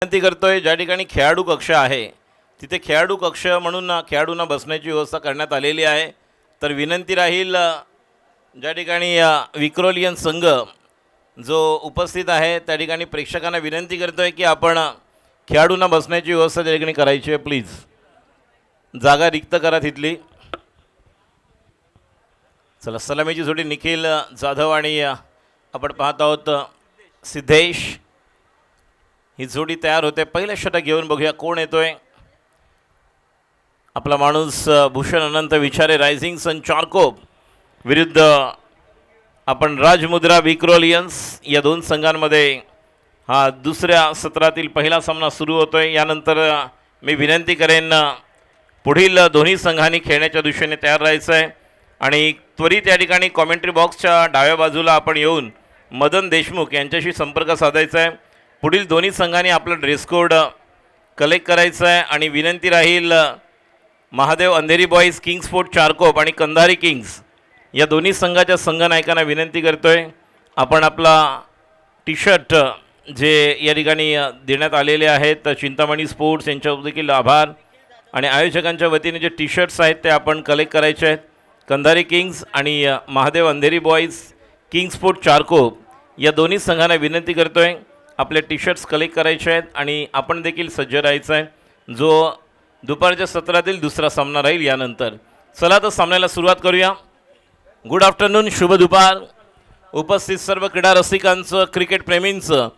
विनंती करतोय ज्या ठिकाणी खेळाडू कक्ष आहे तिथे खेळाडू कक्ष म्हणून खेळाडूंना बसण्याची व्यवस्था करण्यात आलेली आहे। तर विनंती राहील ज्या ठिकाणी विक्रोलियन संघ जो उपस्थित आहे त्या ठिकाणी प्रेक्षकांना विनंती करतोय की आपण खेळाडूंना बसण्याची व्यवस्था त्या ठिकाणी करायची आहे। प्लीज जागा रिक्त करा तिथली। चला सलामीची जोडी निखिल जाधव आणि आपण पाहत आहोत सिद्धेश ही जोडी तयार होते। पहिलं षटक घेऊन बघूया कोण येतोय। आपला माणूस भूषण अनंत विचारे रायझिंग सन चारकोप विरुद्ध आपण राजमुद्रा विक्रोलियन्स या दोन संघांमध्ये हा दुसऱ्या सत्रातील पहिला सामना सुरू होतोय। यानंतर मी विनंती करेन पुढील दोन्ही संघांनी खेळण्याच्या दिशेने तयार राहायचं आहे आणि त्वरित या ठिकाणी कॉमेंट्री बॉक्सच्या डाव्या बाजूला आपण येऊन मदन देशमुख यांच्याशी संपर्क साधायचा आहे। पुढील दोन्ही संघांनी आपला ड्रेस कोड कलेक्ट करायचा आहे आणि विनंती राहील Mahadev Andheri boys Kings sport Charkop आणि कंधारी किंग्स या दोन्ही संघाच्या संघनायकांना विनंती करतोय आपण आपला टी शर्ट जे या ठिकाणी देण्यात आलेले आहेत चिंतामणी स्पोर्ट्स यांच्या देखील आभार आणि आयोजकांच्या वतीने जे टी शर्ट्स आहेत ते आपण कलेक्ट करायचे आहेत। कंधारी किंग्स आणि Mahadev Andheri boys Kings sport Charkop या दोन्ही संघांना विनंती करतोय आपले टी शर्ट्स कलेक्ट करायचे आहेत आणि आपण देखील सज्ज राहायचं आहे जो दुपारच्या सत्रातील दुसरा सामना राहील यानंतर। चला तर सामन्याला सुरुवात करूया। गुड आफ्टरनून, शुभ दुपार उपस्थित सर्व क्रीडा रसिकांचं क्रिकेट प्रेमींचं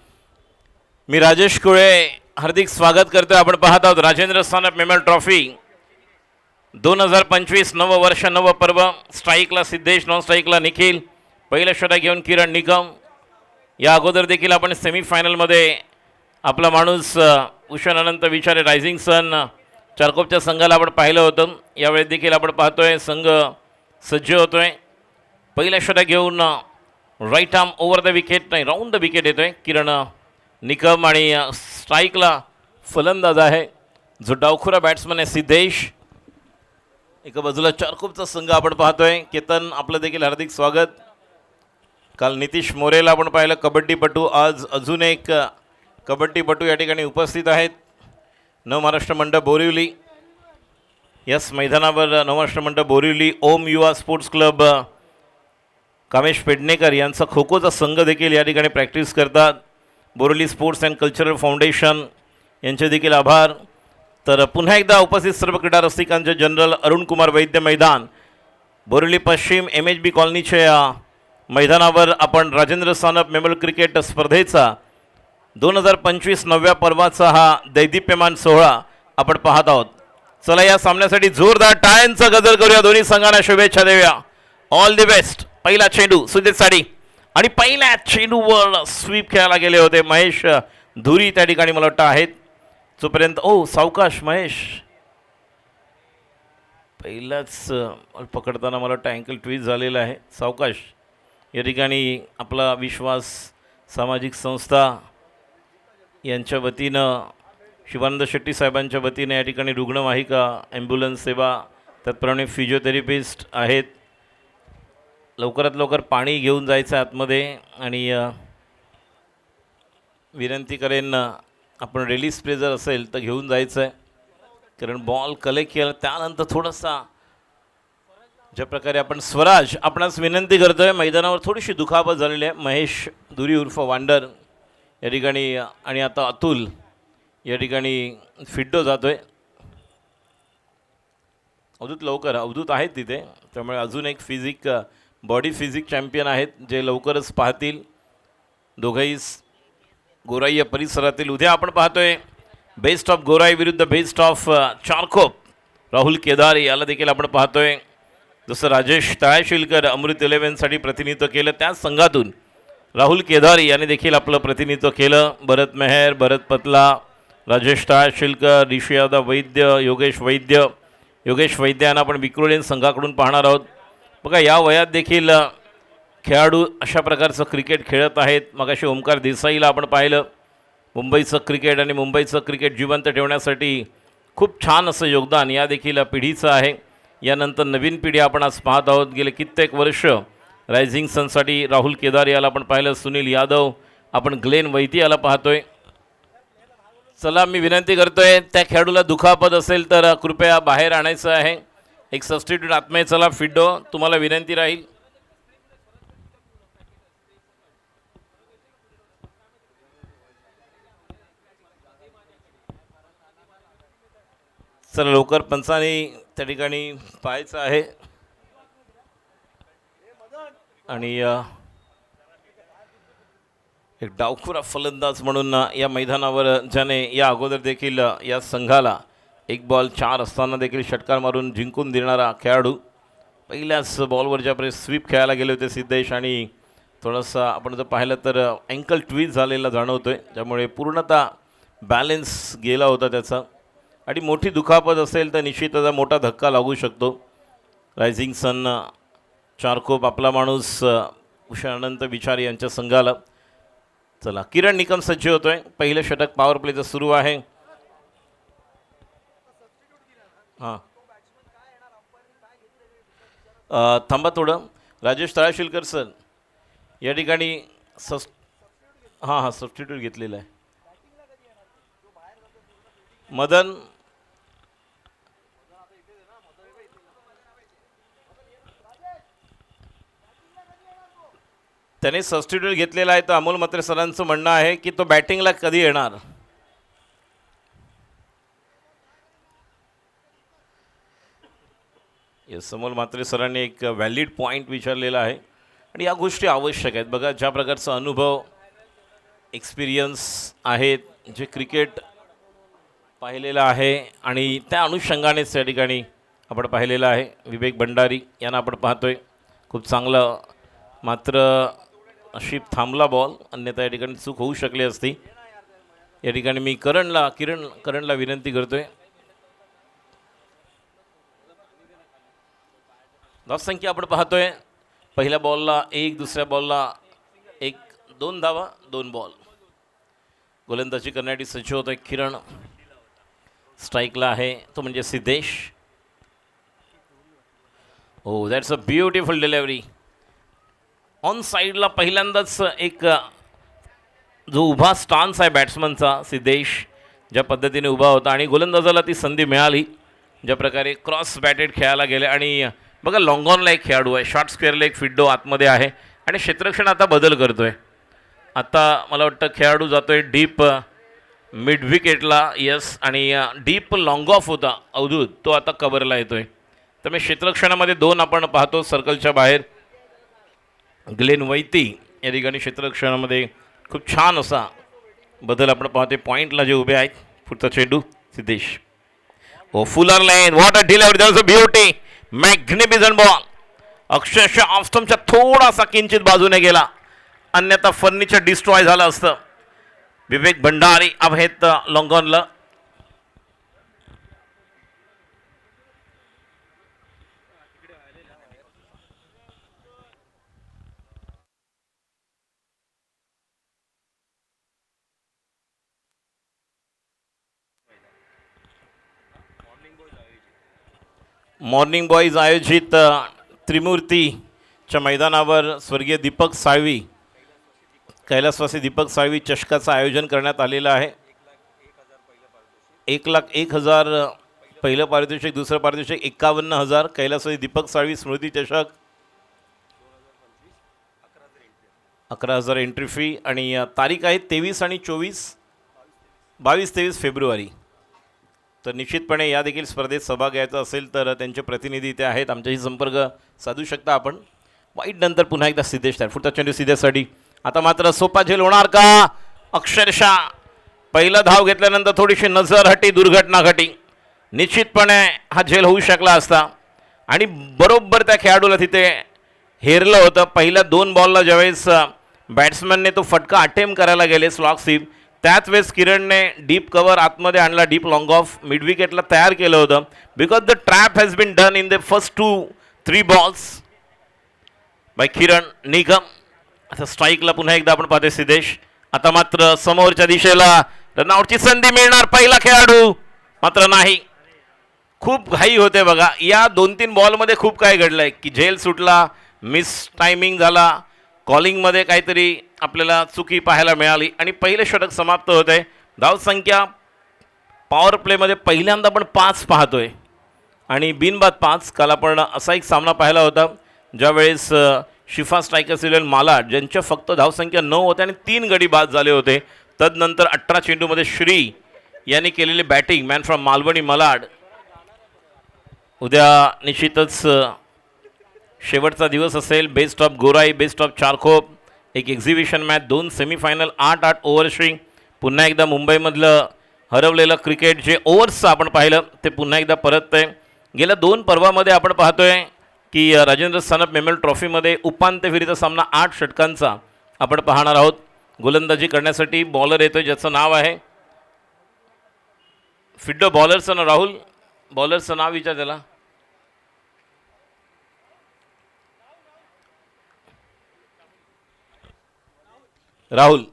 मी राजेश कुळे हार्दिक स्वागत करतोय। आपण पाहत आहोत राजेंद्र सानप मेमोरियल ट्रॉफी 2025 नव वर्ष नव पर्व। स्ट्राईकला सिद्धेश, नॉन स्ट्राईकला निखिल, पहिलं षटक घेऊन किरण निकम। या अगोदर देखील आपण सेमीफायनलमध्ये आपला माणूस भूषण अनंत विचारे रायझिंग सन चारकोपच्या संघाला आपण पाहिलं होतं। यावेळी देखील आपण पाहतोय संघ सज्ज होतोय। पहिलं षटक घेऊन right arm over the wicket नाही राऊंड द विकेट येतोय किरण निकम आणि स्ट्राईकला फलंदाज आहे जो डावखुरा बॅट्समन आहे सिद्धेश। एका बाजूला चारकोपचा संघ आपण पाहतोय। केतन आपलं देखील हार्दिक स्वागत। काल नितीश मोरेला आपण पाहिलं कबड्डीपटू, आज अजून एक कबड्डीपटू या ठिकाणी उपस्थित आहेत। नवमहाराष्ट्र मंडळ बोरिवली यस मैदानावर नवमहाराष्ट्र मंडळ बोरिवली ओम युवा स्पोर्ट्स क्लब कामेश पेडणेकर यांचा खो खोचा संघ देखील या ठिकाणी प्रॅक्टिस करतात। Borivali sports and cultural foundation यांचे देखील आभार। तर पुन्हा एकदा उपस्थित सर्व क्रीडा रसिकांचे जनरल अरुण कुमार वैद्य मैदान बोरिवली पश्चिम MHB कॉलनीच्या मैदानावर आपण राजेंद्र सानप मेमोरियल क्रिकेट स्पर्धेचा 2025 नवव्या पर्वाचा हा दैदिप्यमान सोहळा आपण पाहत आहोत। चला या सामन्यासाठी जोरदार टाळ्यांचा गजर करूया, दोन्ही संघांना शुभेच्छा देऊया। All the best. पहिला चेंडू सुजित साडी आणि पहिल्या चेंडूवर स्वीप खेळायला गेले होते महेश धुरी त्या ठिकाणी मला वाटतं आहेत जोपर्यंत सावकाश महेश पहिलाच पकडताना मला वाटतं अँकल ट्विस्ट झालेला आहे। सावकाश या ठिकाणी आपला विश्वास सामाजिक संस्था यांच्या वतीनं शिवानंद शेट्टी साहेबांच्या वतीने या ठिकाणी रुग्णवाहिका ॲम्ब्युलन्स सेवा त्याचप्रमाणे फिजिओथेरपिस्ट आहेत। लवकरात लवकर पाणी घेऊन जायचं आतमध्ये आणि विनंती करेन आपण रिलीज स्प्रे जर असेल तर घेऊन जायचं आहे कारण बॉल कलेक्ट केला त्यानंतर थोडासा ज्या प्रकारे आपण स्वराज आपणास विनंती करतोय। मैदानावर थोडीशी दुखापत झालेली आहे महेश धुरी उर्फ वांडर या ठिकाणी आणि आता अतुल या ठिकाणी फिड्डो जातोय। अवधूत आहेत तिथे त्यामुळे अजून एक बॉडी फिजिक चॅम्पियन आहेत जे लवकरच पाहतील। दोघंही गोराई या परिसरातील। उद्या आपण पाहतोय बेस्ट ऑफ गोराई विरुद्ध बेस्ट ऑफ चारकोप राहुल केदारी याला देखील आपण पाहतोय। जसं राजेश तळाशिलकर अमृत 11साठी प्रतिनिधित्व केलं त्याच संघातून राहुल केदारी याने देखील आपलं प्रतिनिधित्व केलं। भरत मेहर, भरत पतला, राजेश तळाशिलकर, ऋषी यादव वैद्य, योगेश वैद्य यांना आपण विक्रोलियन संघाकडून पाहणार आहोत। बघा या वयात देखील खेळाडू अशा प्रकारचं क्रिकेट खेळत आहेत। मगाशी ओमकार देसाईला आपण पाहिलं मुंबईचं क्रिकेट आणि मुंबईचं क्रिकेट जिवंत ठेवण्यासाठी खूप छान असं योगदान या देखील पिढीचं आहे। यानंतर नवीन पिढी आपण आज पाहत आहोत। गेले कित्येक वर्ष रायझिंग सनसाठी राहुल केदार याला आपण पाहिलं, सुनील यादव, आपण ग्लेन वैती याला पाहतोय। चला मी विनंती करतोय त्या खेळाडूला दुखापत असेल तर कृपया बाहेर आणायचं आहे. एक सबस्टिट्यूट आत्मे चला फिड्डो तुम्हाला विनंती राहील. चला लवकर पंचाने त्या ठिकाणी पाहायचं आहे. आणि एक डावखुरा फलंदाज म्हणून या मैदानावर ज्याने या अगोदर देखील या संघाला 1 बॉल 4 असताना देखील षटकार मारून जिंकून देणारा खेळाडू. पहिल्याच बॉलवर ज्याप्रकारे स्वीप खेळायला गेले होते सिद्धेश आणि थोडासा आपण जर पाहिलं तर अँकल ट्वीज झालेला जाणवतोय, ज्यामुळे पूर्णतः बॅलेन्स गेला होता त्याचा. आणि मोठी दुखापत असेल तर निश्चितच मोठा धक्का लागू शकतो. रायझिंग सन चारकोप आपला माणूस उषा अनंत विचारी यांच्या संघाला. चला किरण निकम सज्ज होतोय. पहिलं षटक पॉवर प्लेचं सुरू आहे. हां थांबा थोडं. राजेश तळाशिलकर सर या ठिकाणी हां सबस्टिट्यूट घेतलेला आहे. मदन त्याने सबस्टिट्यूट घेतलेला आहे. तर अमोल म्हात्रे सरांचं म्हणणं आहे की तो बॅटिंगला कधी येणार. येस अमोल म्हात्रे सरांनी एक व्हॅलिड पॉईंट विचारलेला आहे आणि या गोष्टी आवश्यक आहेत. बघा ज्या प्रकारचा अनुभव एक्सपिरियन्स आहेत, जे क्रिकेट पाहिलेलं आहे आणि त्या अनुषंगानेच त्या ठिकाणी आपण पाहिलेलं आहे. विवेक भंडारी यांना आपण पाहतोय खूप चांगलं, मात्र नशीब थांबला बॉल, अन्यथा या ठिकाणी चूक होऊ शकली असती. या ठिकाणी मी करणला विनंती करतोय. धावसंख्या आपण पाहतोय पहिल्या बॉलला 1, दुसऱ्या बॉलला 1, 2 धावा 2 बॉल. गोलंदाजी करण्यासाठी सज्ज होतोय किरण. स्ट्राईकला आहे तो म्हणजे सिद्धेश. हो that's a beautiful delivery. On साईडला पहिल्यांदाच एक जो उभा स्टान्स आहे बॅट्समनचा, सिद्धेश ज्या पद्धतीने उभा होता आणि गोलंदाजाला ती संधी मिळाली. ज्या प्रकारे क्रॉस बॅटेड खेळायला गेले आणि बघा लॉंगॉनला एक खेळाडू आहे, शॉर्ट स्क्वेअरला एक फिड्डो आतमध्ये आहे आणि क्षेत्ररक्षण आता बदल करतोय. आता मला वाटतं खेळाडू जातोय डीप मिड विकेटला. यस आणि डीप लॉंग ऑफ होता अवधूत, तो आता कव्हरला येतोय. त्यामुळे क्षेत्ररक्षणामध्ये 2 आपण पाहतो सर्कलच्या बाहेर. ग्लेन वैती या ठिकाणी क्षेत्ररक्षणामध्ये खूप छान असा बदल आपण पाहतोय. पॉईंटला जे उभे आहेत. पुढचा चेंडू Siddhesh. Oh fuller line, what a delivery, there is a beauty, magnificent ball. अक्षरशः ऑफस्टमच्या थोडासा किंचित बाजूने गेला, अन्यथा फर्निचर डिस्ट्रॉय झालं असतं. विवेक भंडारी आहेत लॉंगॉनला. मॉर्निंग बॉईज आयोजित त्रिमूर्तीच्या मैदानावर स्वर्गीय दीपक साळवी, कैलासवासी दीपक साळवी चषकाचं आयोजन करण्यात आलेलं आहे. 1,01,000 पहिलं पारितोषिक, दुसरं पारितोषिक 51,000. कैलासवासी दीपक साळवी स्मृती चषक 11,000 एंट्री फी. आणि तारीख आहे 23 आणि 22-23 फेब्रुवारी. तर निश्चितपणे या देखील स्पर्धेत सहभाग घ्यायचा असेल तर त्यांचे प्रतिनिधी इथे आहेत, आमच्याशी संपर्क साधू शकता आपण. वाईट नंतर पुन्हा एकदा सिद्धेश तयार. पुढचा चेंडू सिद्धेशसाठी. आता मात्र सोपा झेल होणार का. अक्षरशः पहिला धाव घेतल्यानंतर थोडीशी नजर हटी, दुर्घटना घटी. निश्चितपणे हा झेल होऊ शकला असता आणि बरोबर त्या खेळाडूला तिथे हेरलं होतं. पहिल्या 2 बॉलला ज्यावेळेस बॅट्समॅनने तो फटका अटेम्प्ट करायला गेले स्लॉग स्वीप, त्याच वेळेस किरणने डीप कव्हर आतमध्ये आणला, डीप लॉंग ऑफ मिड विकेटला तयार केलं होतं. Because the trap has been done in the first 2-3 balls by Kiran Nigam. आता स्ट्राईकला पुन्हा एकदा आपण पाहतोय सिद्धेश. आता मात्र समोरच्या दिशेला रनआउटची संधी मिळणार. पहिला खेळाडू मात्र नाही. खूप घाई होते बघा. या 2-3 बॉलमध्ये खूप काय घडलंय की झेल सुटला, मिस टायमिंग झाला, कॉलिंगमध्ये काहीतरी आपल्याला चुकी पाहायला मिळाली आणि पहिले षटक समाप्त होते. धावसंख्या पॉवर प्लेमध्ये पहिल्यांदा आपण 5 पाहतोय आणि बिनबाद 5. काल आपण असा एक सामना पाहिला होता ज्यावेळेस शिफा स्ट्रायकर सिलेन मालाड ज्यांच्या फक्त धावसंख्या 9 होत्या आणि 3 गडी बाद झाले होते. तदनंतर 18 चेंडूमध्ये श्री यांनी केलेली batting man from Malvani Malad. उद्या निश्चितच शेवटचा दिवस असेल. बेस्ट ऑफ गोराई, बेस्ट ऑफ चारकोप, एक एक्झिबिशन मॅच, 2 सेमीफायनल, 8-8 ओव्हर्सची. पुन्हा एकदा मुंबईमधलं हरवलेलं क्रिकेट जे ओव्हर्सचं आपण पाहिलं ते पुन्हा एकदा परत आहे. गेल्या 2 पर्वामध्ये आपण पाहतोय की राजेंद्र सनप मेमोरियल ट्रॉफीमध्ये उपांत्य फेरीचा सामना 8 षटकांचा आपण पाहणार आहोत. गोलंदाजी करण्यासाठी बॉलर येतोय ज्याचं नाव आहे फिड्डो. बॉलरचं नाव राहुल, बॉलरचं नाव विचार त्याला. राहुल.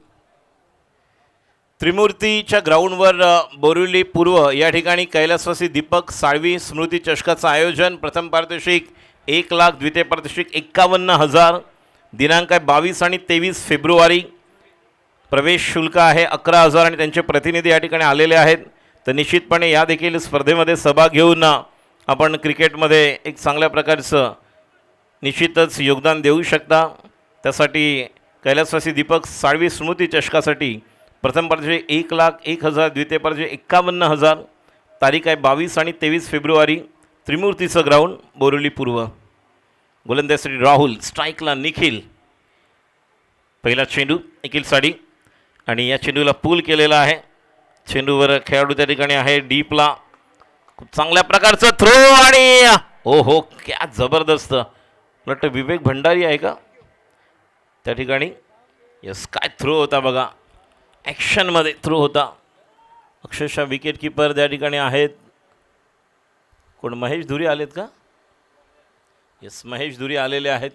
त्रिमूर्तीच्या ग्राउंडवर बोरिवली पूर्व या ठिकाणी कैलासवासी दीपक साळवी स्मृती चषकाचं आयोजन. प्रथम पारितोषिक 1 लाख, द्वितीय पारितोषिक 51,000. दिनांक आहे 22 आणि 23 फेब्रुवारी. प्रवेश शुल्क आहे 11,000 आणि त्यांचे प्रतिनिधी या ठिकाणी आलेले आहेत. तर निश्चितपणे या देखील स्पर्धेमध्ये सहभाग घेऊन आपण क्रिकेटमध्ये एक चांगल्या प्रकारचं निश्चितच योगदान देऊ शकता. त्यासाठी कैलासवासी दीपक साळवी स्मृती चषकासाठी प्रथम पारितोषिक 1 लाख 1,000, द्वितीय पारितोषिक 51,000. तारीख आहे 22 आणि 23 फेब्रुवारी. त्रिमूर्तीचं ग्राउंड बोरिवली पूर्व. गोलंदाजीसाठी राहुल, स्ट्राईकला निखिल. पहिला चेंडू निखिलसाठी आणि या चेंडूला पूल केलेला आहे. चेंडूवर खेळाडू त्या ठिकाणी आहे डीपला. खूप चांगल्या प्रकारचं थ्रो आणि ओ हो क्या जबरदस्त. वाटतं विवेक भंडारी आहे का त्या ठिकाणी. यस, काय थ्रो होता बघा, ॲक्शनमध्ये थ्रो होता. अक्षरशः विकेट किपर त्या ठिकाणी आहेत. कोण महेश धुरी आलेत का. यस, महेश धुरी आलेले आहेत.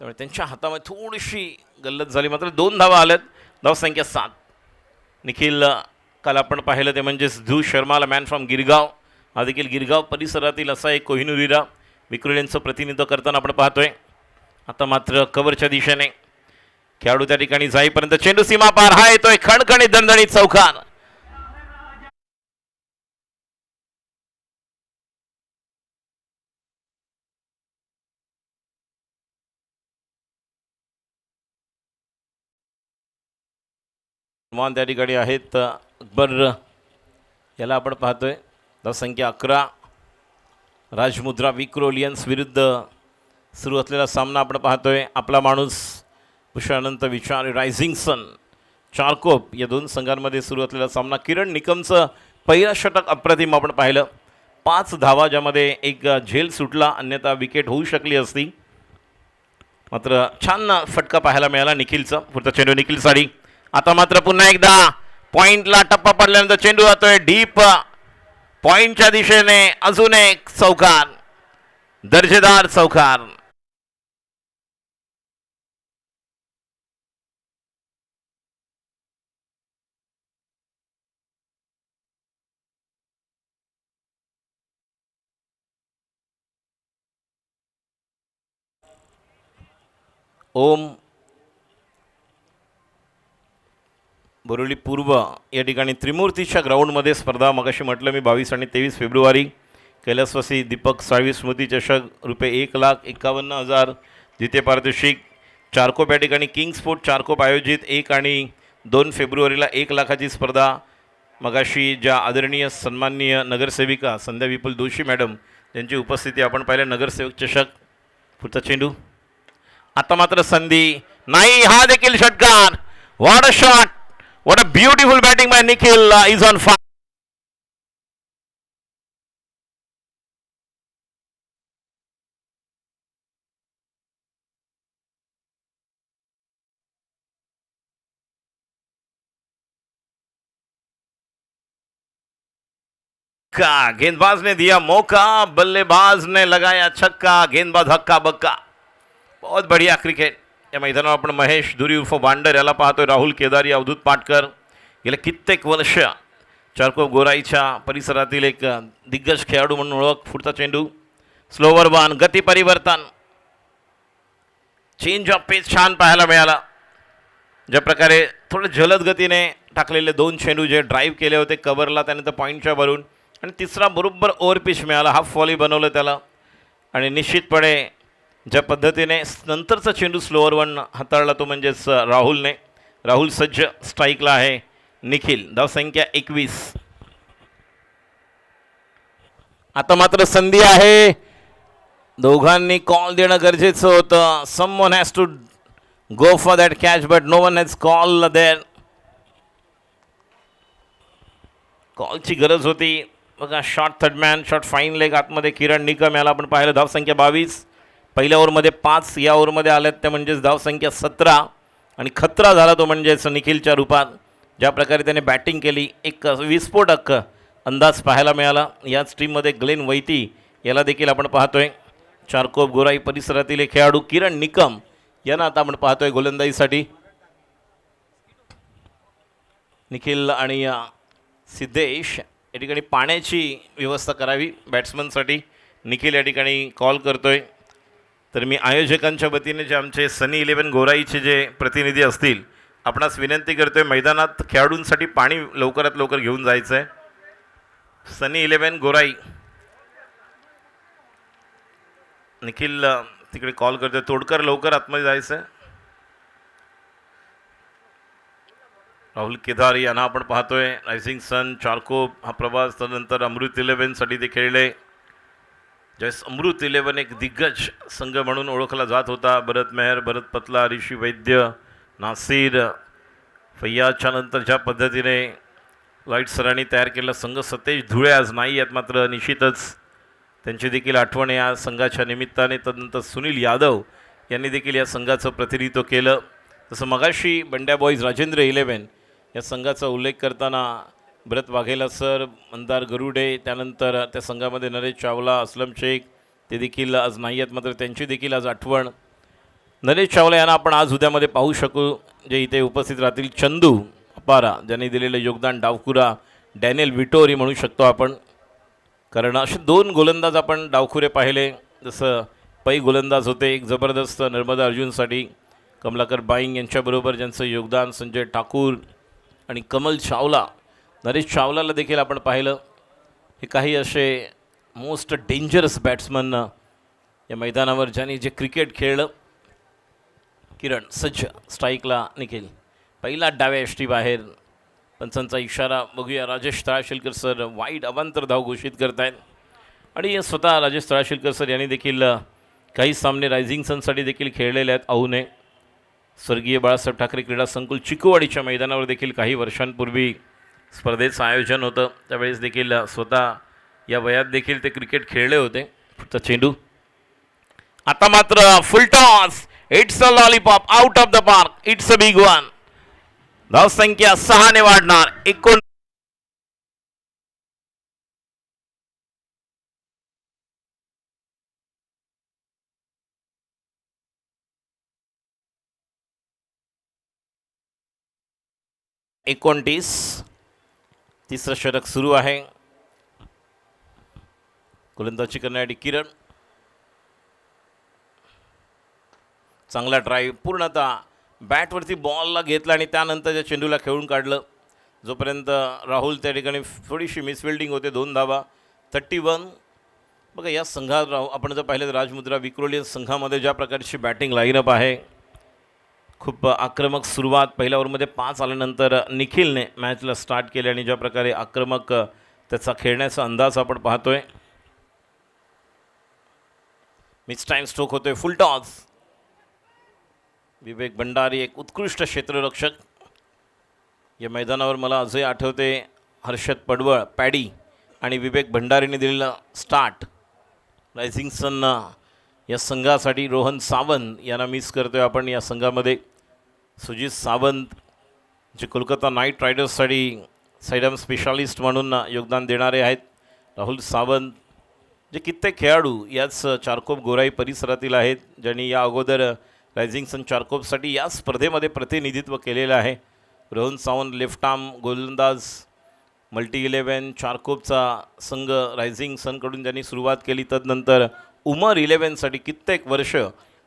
त्यामुळे त्यांच्या हातामध्ये थोडीशी गल्लत झाली, मात्र 2 धावा आल्यात. धावसंख्या 7. निखिल काल आपण पाहिलं ते म्हणजेच ध्रुव शर्माला मॅन फ्रॉम गिरगाव. हा देखील गिरगाव परिसरातील असा एक कोहिनुरीरा विक्रोल यांचं प्रतिनिधित्व करताना आपण पाहतोय. आता मात्र कव्हरच्या दिशेने खेळाडू त्या ठिकाणी जाईपर्यंत चेंडू सीमा पार. हा येतोय खणखणीत दणदणीत चौकार. त्या ठिकाणी आहेत अकबर, याला आपण पाहतोय. धावसंख्या 11. राजमुद्रा विक्रोलियन्स विरुद्ध सुरू असलेला सामना आपण पाहतोय. आपला माणूस पुष्पानंत विचार, रायझिंग सन चारकोप या 2 संघांमध्ये सुरू असलेला सामना. किरण निकमचं पहिलं षटक अप्रतिम आपण पाहिलं. 5 धावा ज्यामध्ये एक झेल सुटला, अन्यथा विकेट होऊ शकली असती. मात्र छान फटका पाहायला मिळाला निखिलचा. पुढचा चेंडू निखिलसाठी. आता मात्र पुन्हा एकदा पॉईंटला टप्पा पडल्यानंतर चेंडू जातोय डीप पॉईंटच्या दिशेने. अजून एक चौकार, दर्जेदार चौकार. ओम बोरिवली पूर्व या ठिकाणी त्रिमूर्तीच्या ग्राउंडमध्ये स्पर्धा. मगाशी म्हटलं मी 22 आणि 23 फेब्रुवारी. कैलासवासी दीपक साळवी स्मृती चषक रुपये 1,51,000. द्वितीय पारितोषिक चारकोप या ठिकाणी किंग स्पोर्ट चारकोप आयोजित 1 आणि 2 फेब्रुवारीला 1 लाखाची स्पर्धा. मगाशी ज्या आदरणीय सन्माननीय नगरसेविका संध्या विपुल दोशी मॅडम यांची उपस्थिती आपण पाहिल्या. नगरसेवक चषक. पुढचा चेंडू. आता मात्र संधी नाही. हा देखील षटकार. What a shot, what a beautiful batting by Nikhil is on fire. गेंदबाज ने दिया मौका, बल्लेबाज ने लगाया छक्का. गेंदबाज हक्का बक्का. बहुत बढ़िया क्रिकेट. या मैदानावर आपण महेश धुरी उर्फ वांडर याला पाहतोय. राहुल केदारी, अवधूत पाटकर गेले कित्येक वर्ष चारकोप गोराईच्या परिसरातील एक दिग्गज खेळाडू म्हणून ओळख. पुढचा चेंडू स्लोवर वन, गती परिवर्तन, चेंज ऑफ पेस छान पाहायला मिळाला. ज्या प्रकारे थोडं जलद गतीने टाकलेले 2 चेंडू जे ड्राईव्ह केले होते कव्हरला, त्यानंतर पॉईंटच्या वरून, आणि तिसरा बरोबर ओव्हर पिच मिळाला, हाफ व्हॉली बनवलं त्याला. आणि निश्चितपणे ज्या पद्धतीने नंतरचा चेंडू स्लोअर वन हाताळला तो म्हणजेच राहुलने. राहुल सज्ज, स्ट्राईकला आहे निखिल. धावसंख्या 21. आता मात्र संधी आहे, दोघांनी कॉल देणं गरजेचं होतं. Someone has to go for that catch but no one has call there. कॉलची गरज होती बघा. Short third man, short fine leg आतमध्ये किरण निकम याला आपण पाहिलं. धावसंख्या 22. पहिल्या ओव्हरमध्ये 5, या ओव्हरमध्ये आल्यात त्या म्हणजेच धावसंख्या 17. आणि खतरा झाला तो म्हणजेच निखिलच्या रूपात. ज्या प्रकारे त्याने बॅटिंग केली, एक विस्फोटक अंदाज पाहायला मिळाला. याच टीममध्ये ग्लेन वैती याला देखील आपण पाहतोय. चारकोप गोराई परिसरातील एक खेळाडू किरण निकम यांना आता आपण पाहतोय गोलंदाजीसाठी. निखिल आणि सिद्धेश या ठिकाणी पाण्याची व्यवस्था करावी बॅट्समनसाठी, निखिल या ठिकाणी कॉल करतोय. तर मी आयोजकांच्या वतीने जे आमचे सनी 11 गोराईचे जे प्रतिनिधी असतील, आपणास विनंती करतोय मैदानात खेळाडूंसाठी पाणी लवकरात लवकर घेऊन जायचं आहे. सनी 11 गोराई, निखिल तिकडे कॉल करतोय. तोडकर लवकर आतमध्ये जायचं आहे. राहुल केदार यांना आपण पाहतोय. रायझिंग सन, चारकोप हा प्रवास, त्यानंतर अमृत 11साठी ते खेळले. ज्यावेळेस अमृत 11 एक दिग्गज संघ म्हणून ओळखला जात होता. भरत मेहर, भरत पतला, ऋषी वैद्य, नासिर, फैयाजच्या नंतर ज्या पद्धतीने लाईट सरांनी तयार केलेला संघ, सतेज धुळे आज नाही आहेत, मात्र निश्चितच त्यांची देखील आठवण या संघाच्या निमित्ताने. तदनंतर सुनील यादव यांनी देखील या संघाचं प्रतिनिधित्व केलं. तसं मगाशी बंड्या बॉईज राजेंद्र 11 या संघाचा उल्लेख करताना भरत वाघेला सर, मंदार गरुडे, त्यानंतर त्या संघामध्ये नरेश चावला, असलम शेख ते देखील आज नाही आहेत, मात्र त्यांची देखील आज आठवण. नरेश चावला यांना आपण आज उद्यामध्ये पाहू शकू, जे इथे उपस्थित राहतील. चंदू अपारा ज्यांनी दिलेलं योगदान, डावखुरा डॅनियल विटोरी म्हणू शकतो आपण, कारण असे 2 गोलंदाज आपण डावखुरे पाहिले. जसं पै गोलंदाज होते एक जबरदस्त नर्मदा अर्जुनसाठी, कमलाकर बाईंग यांच्याबरोबर ज्यांचं योगदान, संजय ठाकूर आणि कमल चावला. नरेश चावलाला देखील आपण पाहिलं. हे काही असे मोस्ट डेंजरस बॅट्समन या मैदानावर ज्यांनी जे क्रिकेट खेळलं. किरण सज्ज, स्ट्राईकला निखिल, पहिला डाव्या यष्टी बाहेर. पंचांचा इशारा बघूया. राजेश तळाशिलकर सर वाईट अवांतर धाव घोषित करत आहेत. आणि स्वतः राजेश तळाशिलकर सर यांनी देखील काही सामने रायझिंग सनसाठी देखील खेळलेले आहेत. औने स्वर्गीय बाळासाहेब ठाकरे क्रीडा संकुल चिकोवाडीच्या मैदानावर देखील काही वर्षांपूर्वी स्पर्धेचं आयोजन होतं. त्यावेळेस देखील स्वतः या वयात देखील ते क्रिकेट खेळले होते. पुढचा चेंडू आता मात्र फुल toss, it's a lollipop, out of the park, it's a big one. धावसंख्या 6 ने वाढणार. 29. तिसरं षटक सुरू आहे. गोलंदाजी करण्यासाठी किरण, चांगला ड्राईव्ह, पूर्णतः बॅटवरती बॉलला घेतला आणि त्यानंतरच्या चेंडूला खेळून काढलं. जोपर्यंत राहुल त्या ठिकाणी थोडीशी मिसफिल्डिंग होते. 2 धावा. 31. बघा या संघात आपण जर पाहिलं तर राजमुद्रा विक्रोली संघामध्ये ज्या प्रकारची बॅटिंग लाईनअप आहे, खूप आक्रमक सुरुवात. पहिल्या ओव्हरमध्ये 5 आल्यानंतर निखिलने मॅचला स्टार्ट केले आणि ज्या प्रकारे आक्रमक त्याचा खेळण्याचा अंदाज आपण पाहतोय. मिस टाईम स्ट्रोक होतोय. फुल टॉस. विवेक भंडारी एक उत्कृष्ट क्षेत्ररक्षक. या मैदानावर मला अजूनही आठवते हर्षद पडवळ, पॅडी आणि विवेक भंडारीने दिलेला स्टार्ट. रायझिंग सन या संघासाठी रोहन सावंत यांना मिस करतोय आपण. या संघामध्ये सुजित सावंत जे कोलकाता नाईट रायडर्ससाठी साईडआर्म स्पेशालिस्ट म्हणून योगदान देणारे आहेत. राहुल सावंत जे कित्येक खेळाडू याच चारकोप गोराई परिसरातील आहेत, ज्यांनी या अगोदर रायझिंग सन चारकोपसाठी या स्पर्धेमध्ये प्रतिनिधित्व केलेलं आहे. रोहन सावंत लेफ्ट आर्म गोलंदाज, मल्टी 11 चारकोपचा संघ रायझिंग सनकडून ज्यांनी सुरुवात केली. तदनंतर उमर 11साठी कित्येक वर्ष,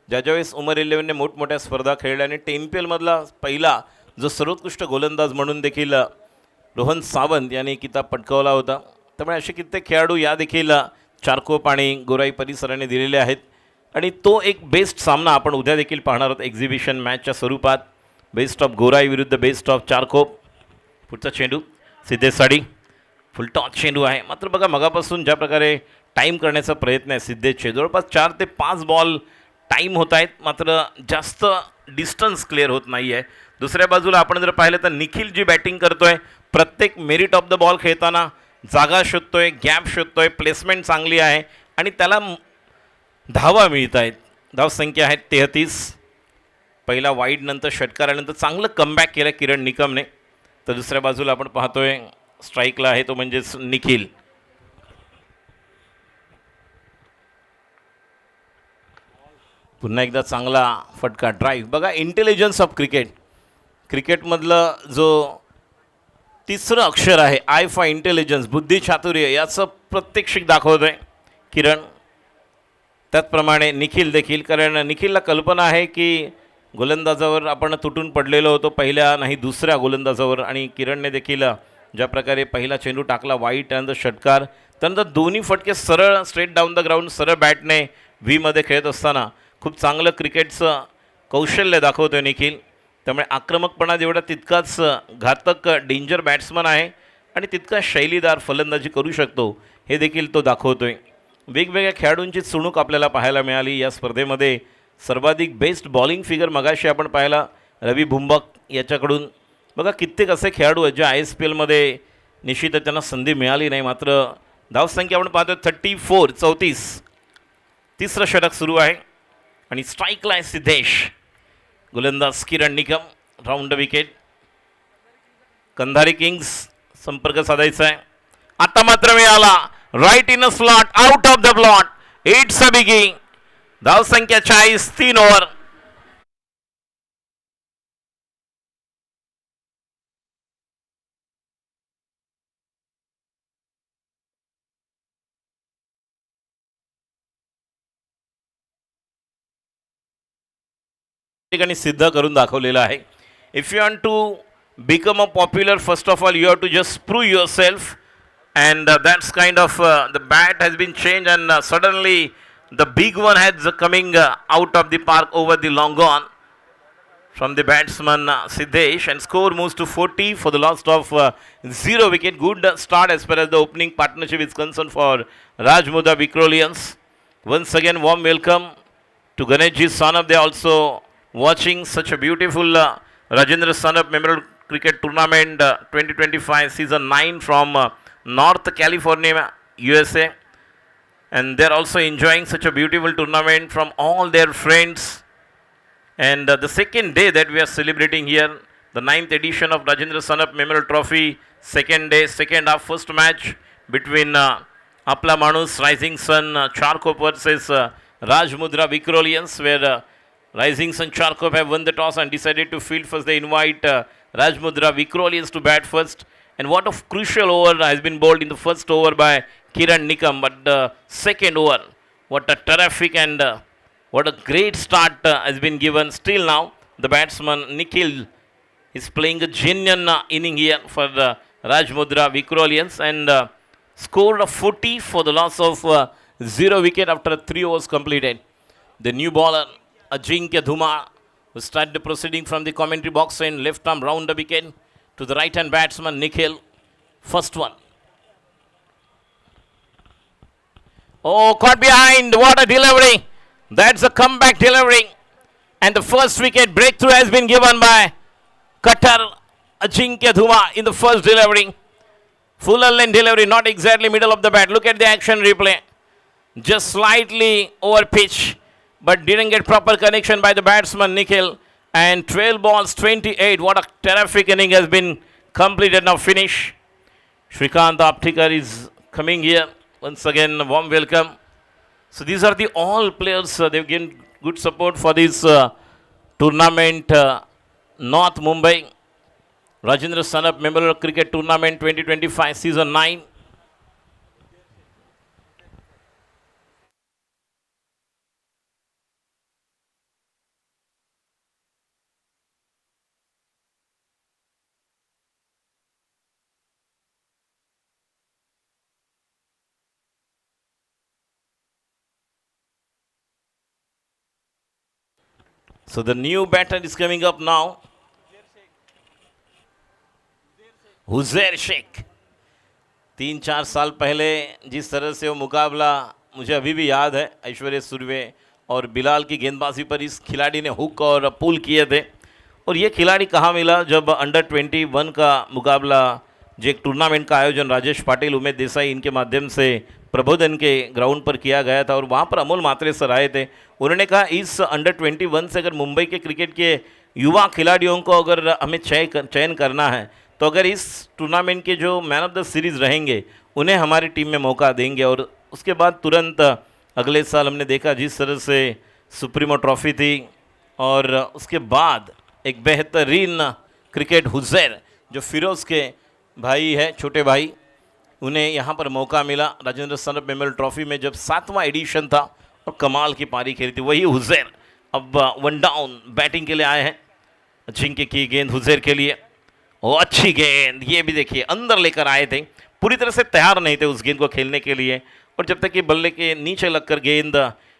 ज्यावेळेस उमर 11ने मोठमोठ्या स्पर्धा खेळल्या आणि टेम्पेलमधला पहिला जो सर्वोत्कृष्ट गोलंदाज म्हणून देखील रोहन सावंत यांनी किताब पटकावला होता. त्यामुळे असे कित्येक खेळाडू या देखील चारकोप आणि गोराई परिसराने दिलेले आहेत. आणि तो एक बेस्ट सामना आपण उद्या देखील पाहणार आहोत एक्झिबिशन मॅचच्या स्वरूपात. बेस्ट ऑफ गोराई विरुद्ध बेस्ट ऑफ चारकोप. पुढचा चेंडू सिद्धेसाठी फुलटॉस चेंडू आहे. मात्र बघा मगापासून ज्या प्रकारे टाईम करण्याचा प्रयत्न आहे सिद्धेशचे, जवळपास 4 ते 5 बॉल टाईम होत आहेत, मात्र जास्त डिस्टन्स क्लिअर होत नाही आहे. दुसऱ्या बाजूला आपण जर पाहिलं तर निखिल जी बॅटिंग करतोय, प्रत्येक मेरिट ऑफ द बॉल खेळताना जागा शोधतोय, गॅप शोधतोय, प्लेसमेंट चांगली आहे आणि त्याला धावा मिळत आहेत. धावसंख्या आहेत 33. पहिला वाईड नंतर षटकार आल्यानंतर चांगलं कमबॅक केलं किरण निकमने. तर दुसऱ्या बाजूला आपण पाहतोय स्ट्राईकला आहे तो म्हणजेच निखिल. पुन्हा एकदा चांगला फटका ड्राईव्ह. बघा इंटेलिजन्स ऑफ क्रिकेटमधलं जो तिसरं अक्षर आहे आय फॉर इंटेलिजन्स, बुद्धी चातुर्य, याचं प्रत्यक्षिक दाखवत आहे किरण. त्याचप्रमाणे निखिल देखील, कारण निखिलला कल्पना आहे की गोलंदाजावर आपण तुटून पडलेलो होतो, पहिल्या नाही दुसऱ्या गोलंदाजावर. आणि किरणने देखील ज्या प्रकारे पहिला चेंडू टाकला वाईट, त्यानंतर षटकार, त्यानंतर दोन्ही फटके सरळ स्ट्रेट डाऊन द ग्राउंड सरळ बॅटने व्हीमध्ये खेळत असताना खूप चांगलं क्रिकेटचं कौशल्य दाखवतोय निखिल. त्यामुळे आक्रमकपणा जेवढा तितकाच घातक डेंजर बॅट्समन आहे आणि तितका शैलीदार फलंदाजी करू शकतो हे देखील तो दाखवतोय. वेगवेगळ्या खेळाडूंची चुणूक आपल्याला पाहायला मिळाली या स्पर्धेमध्ये. सर्वाधिक बेस्ट बॉलिंग फिगर मगाशी आपण पाहिला रवी बुंबक याच्याकडून. बघा कित्येक असे खेळाडू आहेत जे ISPLमध्ये निश्चित त्यांना संधी मिळाली नाही, मात्र धावसंख्या आपण पाहतो 34. तिसरं षटक सुरू आहे आणि स्ट्राईकला आहे सिद्धेश. गोलंदाज Kiran Nikam, round wicket. Kandhari kings संपर्क साधायचा आहे. आता मात्र मिळाला right in a slot, out of the plot. It's a biggie. धावसंख्या 40, 3 ओव्हर. ठिकाणी सिद्ध करून दाखवलेलं आहे. If you want to become a popular, first of all you have to just prove yourself. And that's kind of the bat has been changed, and suddenly the big one has coming out of the park over the long on from the batsman Siddesh, and score moves to 40 for the loss of 0 wicket. Good start as far as the opening partnership is concerned for Rajmudha Vikrolians. Once again warm welcome to Ganeshji Sanup. They also watching such a beautiful Rajendra Sanup Memorial Cricket Tournament 2025 season 9 from North California, USA, and they're also enjoying such a beautiful tournament from all their friends. And the second day that we are celebrating here, the 9th edition of Rajendra Sanup Memorial Trophy, second day, second half, first match between Apla Manus Rising Sun Charkop versus Rajmudra Vikrolians, where Rising Sun Charkop have won the toss and decided to field first. They invite Rajmudra Vikrolians to bat first. And what a crucial over has been bowled in the first over by Kiran Nikam. But the second over, what a terrific and what a great start has been given. Still now, the batsman Nikhil is playing a genuine inning here for the Rajmudra Vikrolians, and scored a 40 for the loss of 0 wicket after 3 overs completed. The new bowler, Ajinkya Dhuma, who started the proceeding from the commentary box and left arm round the wicket to the right-hand batsman Nikhil. First one. Oh, caught behind. What a delivery. That's a comeback delivery. And the first wicket breakthrough has been given by Qatar Ajinkya Dhuma in the first delivery. Fuller length delivery, not exactly middle of the bat. Look at the action replay. Just slightly over pitch, but didn't get proper connection by the batsman Nikhil. And 12 balls, 28. What a terrific inning has been completed. Now finish. Shrikant Aptikar is coming here. Once again, warm welcome. So these are the all players. They've given good support for this tournament. North Mumbai Rajendra Sanup Memorial Cricket Tournament 2025 season 9. So the new batter is coming up now. Huzair Shaikh 3-4 साल पहले जिस तरह से वो मुकाबला मुझे अभी भी याद है, ऐश्वर्या सुरवे और बिलाल की गेंदबाजी पर इस खिलाड़ी ने हुक और पुल किए थे। और ये खिलाड़ी कहाँ मिला जब अंडर 21 का मुकाबला, जो एक टूर्नामेंट का आयोजन राजेश पाटिल, उमेश देसाई इनके माध्यम से प्रबोधन के ग्राउंड पर किया गया था और वहाँ पर अमोल मात्रे सर आए थे। उन्होंने कहा इस अंडर 21 से अगर मुंबई के क्रिकेट के युवा खिलाड़ियों को अगर हमें चयन करना है तो अगर इस टूर्नामेंट के जो मैन ऑफ द सीरीज़ रहेंगे उन्हें हमारी टीम में मौका देंगे। और उसके बाद तुरंत अगले साल हमने देखा जिस तरह से सुप्रीमो ट्रॉफी थी और उसके बाद एक बेहतरीन क्रिकेट हुजैर जो फिरोज़ के भाई है, छोटे भाई, उन्हें यहाँ पर मौका मिला राजेंद्र सनप मेमोरियल ट्रॉफी में जब 7वां एडिशन था और कमाल की पारी खेली थी। वही हुजैर अब वन डाउन बैटिंग के लिए आए हैं। अजिंक्य की गेंद हुजैर के लिए, वो अच्छी गेंद, ये भी देखिए अंदर लेकर आए थे, पूरी तरह से तैयार नहीं थे उस गेंद को खेलने के लिए। और जब तक कि बल्ले के नीचे लगकर गेंद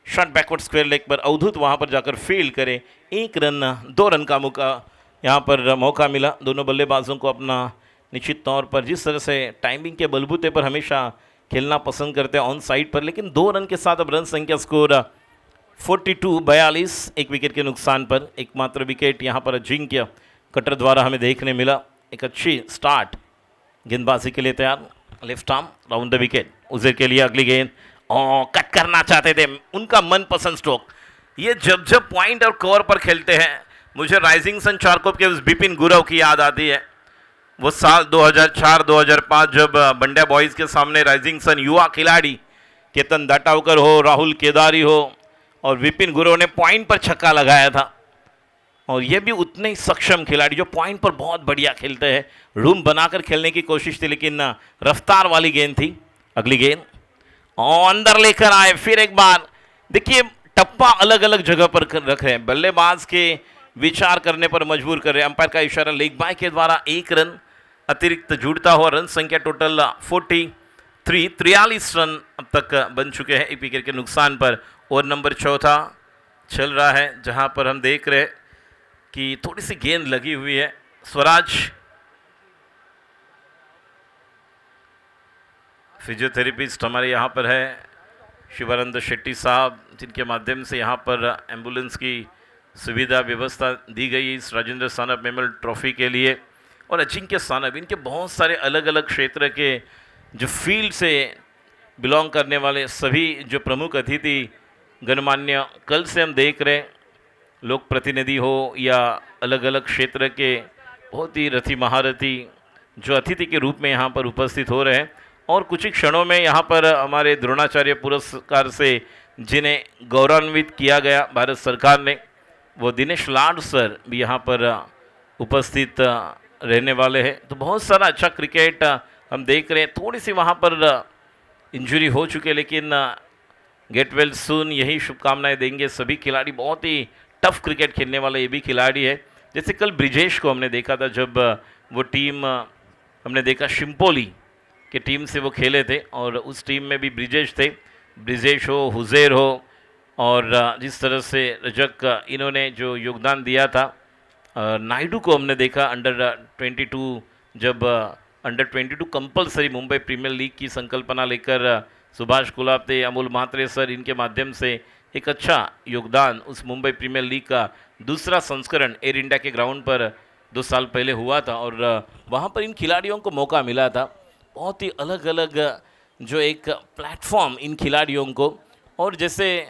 शॉट बैकवर्ड स्क्वायर लेग पर अवधूत वहाँ पर जाकर फील्ड करे, 1 रन 2 रन का यहाँ पर मौका मिला दोनों बल्लेबाजों को। अपना निश्चित तौर पर जिस तरह से टाइमिंग के बलबूते पर हमेशा खेलना पसंद करते हैं ऑन साइड पर, लेकिन 2 रन के साथ अब रन संख्या स्कोर 42-42, 1 विकेट के नुकसान पर। एकमात्र विकेट यहाँ पर अजिंक्य कटर द्वारा हमें देखने मिला। एक अच्छी स्टार्ट गेंदबाजी के लिए तैयार, left arm round the wicket. Uzair के लिए अगली गेंद, कट करना चाहते थे, उनका मनपसंद स्ट्रोक। ये जब पॉइंट और कवर पर खेलते हैं मुझे राइजिंग सन चारकोप के उस बिपिन गुरव की याद आती है। वो साल 2004-2005 जब बंड्या बॉयज़ के सामने राइजिंग सन युवा खिलाड़ी केतन दाटावकर हो, राहुल केदारी हो और विपिन गुरव ने पॉइंट पर छक्का लगाया था। और ये भी उतने ही सक्षम खिलाड़ी जो पॉइंट पर बहुत बढ़िया खेलते हैं, रूम बनाकर खेलने की कोशिश थी लेकिन रफ्तार वाली गेंद थी। अगली गेंद और अंदर लेकर आए, फिर एक बार देखिए टप्पा अलग अलग जगह पर रख रहे हैं, बल्लेबाज के विचार करने पर मजबूर कर रहे हैं। अंपायर का इशारा लेग बाय के द्वारा 1 रन अतिरिक्त जुड़ता हुआ रन संख्या टोटल 43 रन अब तक बन चुके हैं 1 विकेट के नुकसान पर। ओवर नंबर 4 चल रहा है जहां पर हम देख रहे हैं कि थोड़ी सी गेंद लगी हुई है। स्वराज फिजियोथेरेपिस्ट हमारे यहाँ पर है, शिवानंद शेट्टी साहब, जिनके माध्यम से यहाँ पर एम्बुलेंस की सुविधा व्यवस्था दी गई इस राजेंद्र सानप मेमोरियल ट्रॉफी के लिए। और अजिंक्य सानप, इनके बहुत सारे अलग अलग क्षेत्र के जो फील्ड से बिलोंग करने वाले सभी जो प्रमुख अतिथि गणमान्य, कल से हम देख रहे लोक प्रतिनिधि हो या अलग अलग क्षेत्र के बहुत ही रथी महारथी जो अतिथि के रूप में यहाँ पर उपस्थित हो रहे हैं। और कुछ ही क्षणों में यहाँ पर हमारे द्रोणाचार्य पुरस्कार से जिन्हें गौरवान्वित किया गया भारत सरकार ने, वो दिनेश लाड सर भी यहाँ पर उपस्थित रहने वाले हैं। तो बहुत सारा अच्छा क्रिकेट हम देख रहे हैं। थोड़ी सी वहाँ पर इंजरी हो चुकी है लेकिन गेट वेल सून, यही शुभकामनाएं देंगे सभी खिलाड़ी। बहुत ही टफ क्रिकेट खेलने वाला ये भी खिलाड़ी है। जैसे कल ब्रिजेश को हमने देखा था जब वो टीम हमने देखा शिम्पोली के टीम से वो खेले थे और उस टीम में भी ब्रिजेश थे, ब्रिजेश हो, हुजैर हो और जिस तरह से रजक इन्होंने जो योगदान दिया था। नायडू को हमने देखा अंडर 22 जब under 22 compulsory Mumbai premier league की संकल्पना लेकर सुभाष कुलाप्ते, अमोल म्हात्रे सर, इनके माध्यम से एक अच्छा योगदान उस मुंबई प्रीमियर लीग का दूसरा संस्करण एयर इंडिया के ग्राउंड पर 2 साल पहले हुआ था और वहाँ पर इन खिलाड़ियों को मौका मिला था। बहुत ही अलग अलग जो एक प्लेटफॉर्म इन खिलाड़ियों को। और जैसे